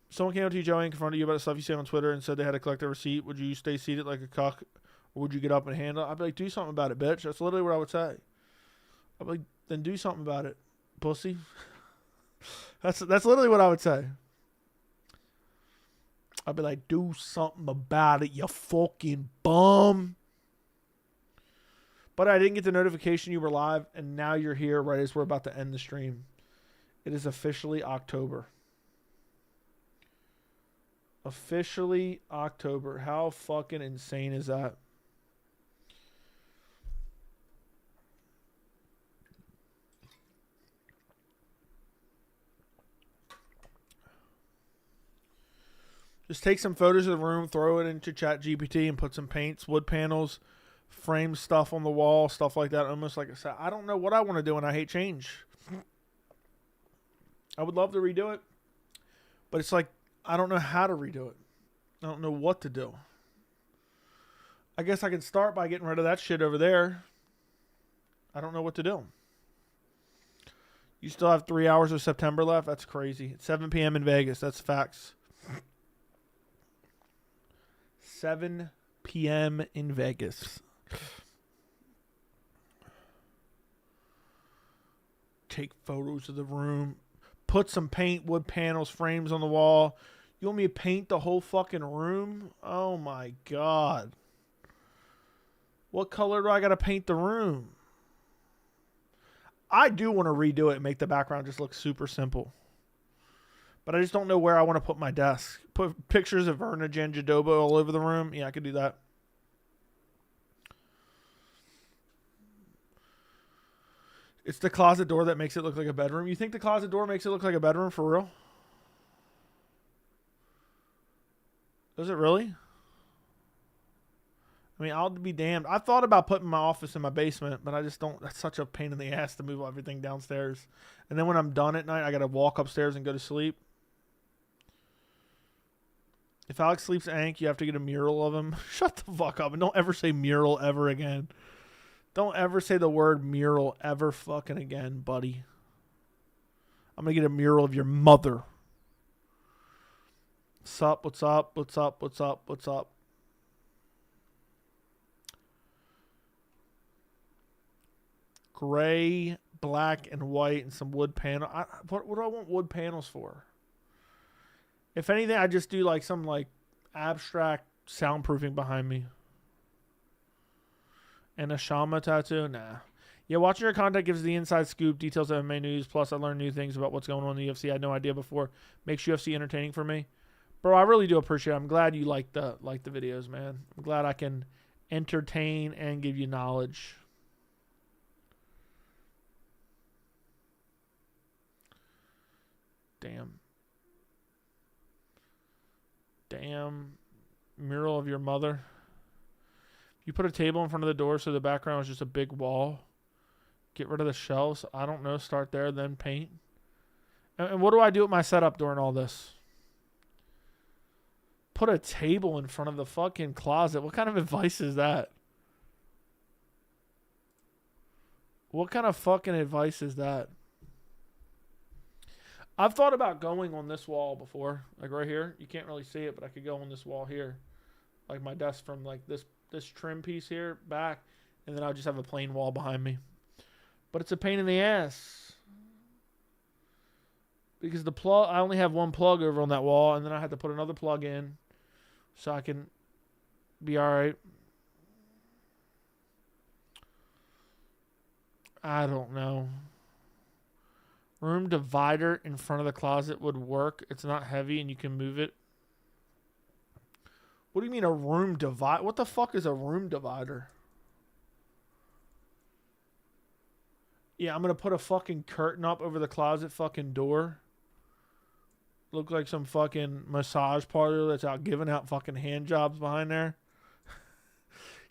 Someone came up to you, Joey, and confronted you about the stuff you say on Twitter and said they had to collect their receipt. Would you stay seated like a cuck? Or would you get up and handle it? I'd be like, do something about it, bitch. That's literally what I would say. I'd be like, then do something about it, pussy. That's literally what I would say. I'd be like, do something about it, you fucking bum. But I didn't get the notification you were live, and now you're here right as we're about to end the stream. It is officially October. Officially October. How fucking insane is that? Just take some photos of the room, throw it into ChatGPT, and put some paints, wood panels, frame stuff on the wall, stuff like that. Almost like I said, I don't know what I want to do, and I hate change. I would love to redo it, but it's like I don't know how to redo it. I don't know what to do. I guess I can start by getting rid of that shit over there. I don't know what to do. You still have 3 hours of September left? That's crazy. It's 7 p.m. in Vegas. That's facts. 7 p.m. in Vegas. Take photos of the room. Put some paint, wood panels, frames on the wall. You want me to paint the whole fucking room? Oh my God. What color do I got to paint the room? I do want to redo it and make the background just look super simple. But I just don't know where I want to put my desk. Put pictures of Verna Janjadoba all over the room. Yeah, I could do that. It's the closet door that makes it look like a bedroom. You think the closet door makes it look like a bedroom for real? Does it really? I mean, I'll be damned. I thought about putting my office in my basement, but I just don't. That's such a pain in the ass to move everything downstairs. And then when I'm done at night, I got to walk upstairs and go to sleep. If Alex sleeps Ank, you have to get a mural of him. Shut the fuck up and don't ever say mural ever again. Don't ever say the word mural ever fucking again, buddy. I'm going to get a mural of your mother. What's up? What's up? What's up? What's up? What's up? Gray, black, and white, and some wood panel. What do I want wood panels for? If anything, I just do like some like abstract soundproofing behind me. And a Shama tattoo? Nah. Yeah, watching your content gives the inside scoop, details of MMA news. Plus, I learn new things about what's going on in the UFC. I had no idea before. Makes UFC entertaining for me. Bro, I really do appreciate it. I'm glad you like the videos, man. I'm glad I can entertain and give you knowledge. Damn. Mural of your mother. You put a table in front of the door so the background is just a big wall. Get rid of the shelves. I don't know. Start there, then paint. And what do I do with my setup during all this? Put a table in front of the fucking closet. What kind of advice is that? What kind of fucking advice is that? I've thought about going on this wall before. Like right here. You can't really see it, but I could go on this wall here. Like my desk from like this trim piece here back. And then I'll just have a plain wall behind me. But it's a pain in the ass. Because the plug, I only have one plug over on that wall. And then I had to put another plug in. So I can be alright. I don't know. Room divider in front of the closet would work. It's not heavy and you can move it. What do you mean a room divider? What the fuck is a room divider? Yeah, I'm going to put a fucking curtain up over the closet fucking door. Look like some fucking massage parlor that's out giving out fucking hand jobs behind there.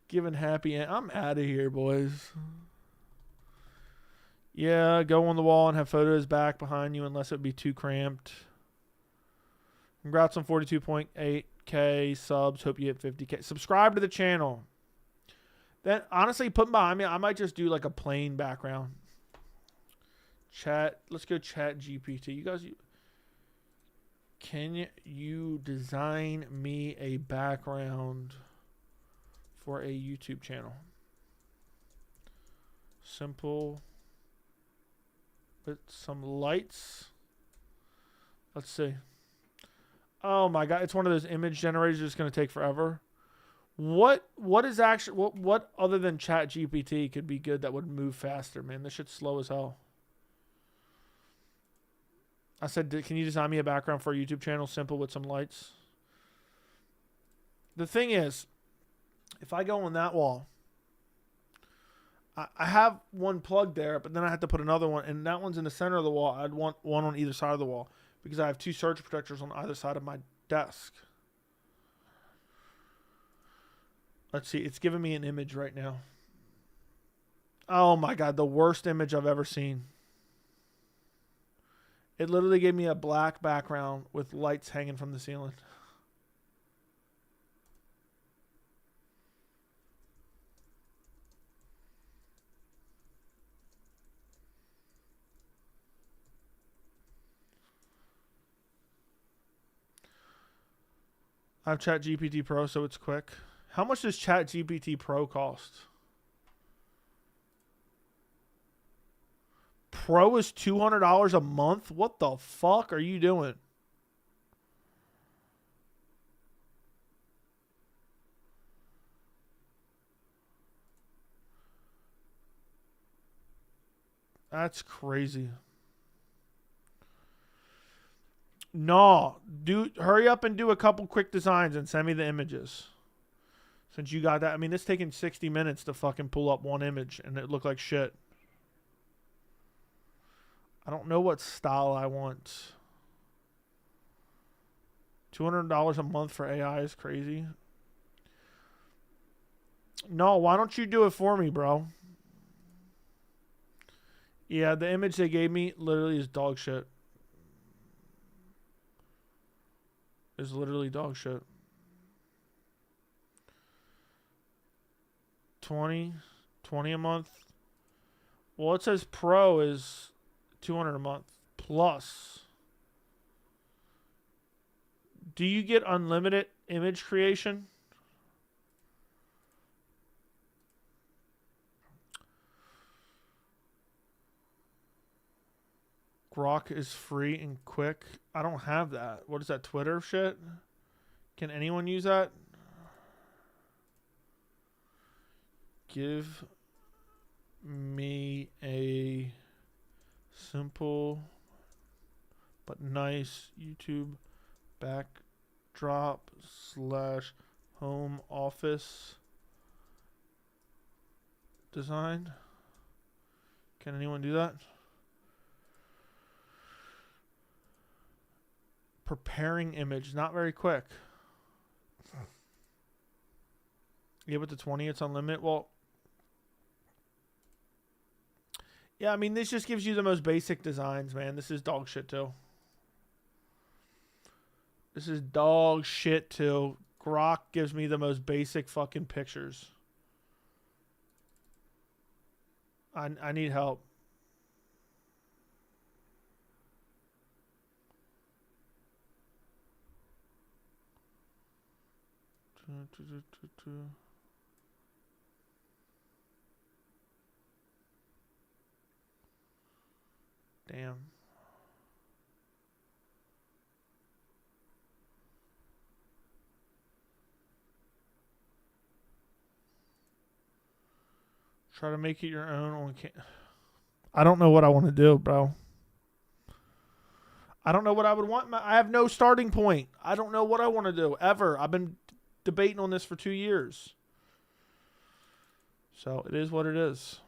Giving happy. I'm out of here, boys. Yeah, go on the wall and have photos back behind you unless it would be too cramped. Congrats on 42.8K subs. Hope you hit 50K. Subscribe to the channel. Then, honestly, put behind me, I might just do like a plain background. Chat. Let's go chat GPT. You guys, can you design me a background for a YouTube channel? Simple. With some lights. Let's see. Oh my god, it's one of those image generators that's going to take forever. What is actually what other than Chat GPT could be good that would move faster, man? This shit's slow as hell. I said, can you design me a background for a YouTube channel simple with some lights? The thing is, if I go on that wall, I have one plug there, but then I have to put another one, and that one's in the center of the wall. I'd want one on either side of the wall because I have two surge protectors on either side of my desk. Let's see. It's giving me an image right now. Oh, my God. The worst image I've ever seen. It literally gave me a black background with lights hanging from the ceiling. I have ChatGPT Pro, so it's quick. How much does ChatGPT Pro cost? Pro is $200 a month? What the fuck are you doing? That's crazy. No, hurry up and do a couple quick designs and send me the images. Since you got that, I mean, it's taking 60 minutes to fucking pull up one image and it looked like shit. I don't know what style I want. $200 a month for AI is crazy. No, why don't you do it for me, bro? Yeah, the image they gave me literally is dog shit. It's literally dog shit. 20 a month. Well, it says pro is 200 a month plus. Do you get unlimited image creation? Grok is free and quick. I don't have that. What is that, Twitter shit? Can anyone use that? Give me a simple but nice YouTube backdrop / home office design. Can anyone do that? Preparing image, not very quick. Yeah, but the 20, it's unlimited. Well, yeah, I mean, this just gives you the most basic designs, man. This is dog shit, too. This is dog shit, too. Grok gives me the most basic fucking pictures. I need help. Damn. Try to make it your own. I don't know what I want to do, bro. I don't know what I would want. I have no starting point. I don't know what I want to do, ever. I've been debating on this for 2 years. So, it is what it is.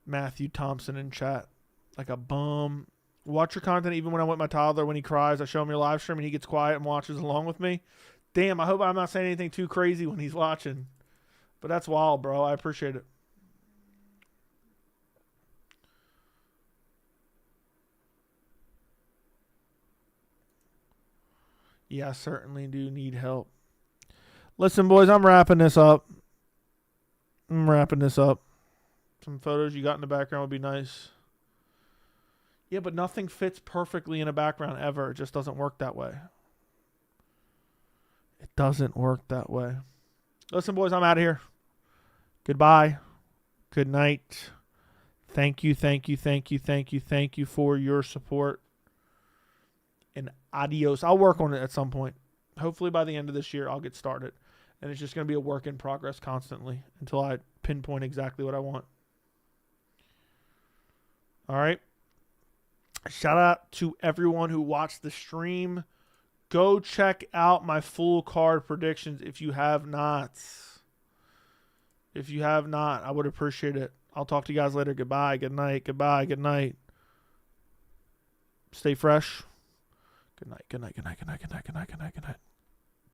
Matthew Thompson in chat. Like a bum. Watch your content even when I'm with my toddler. When he cries, I show him your live stream and he gets quiet and watches along with me. Damn, I hope I'm not saying anything too crazy when he's watching. But that's wild, bro. I appreciate it. Yeah, I certainly do need help. Listen, boys, I'm wrapping this up. Some photos you got in the background would be nice. Yeah, but nothing fits perfectly in a background ever. It just doesn't work that way. It doesn't work that way. Listen, boys, I'm out of here. Goodbye. Good night. Thank you for your support. And adios. I'll work on it at some point. Hopefully by the end of this year, I'll get started. And it's just going to be a work in progress constantly until I pinpoint exactly what I want. All right. Shout out to everyone who watched the stream. Go check out my full card predictions if you have not. If you have not, I would appreciate it. I'll talk to you guys later. Goodbye. Good night. Goodbye. Good night. Stay fresh. Good night. Good night. Good night. Good night. Good night. Good night. Good night. Good night.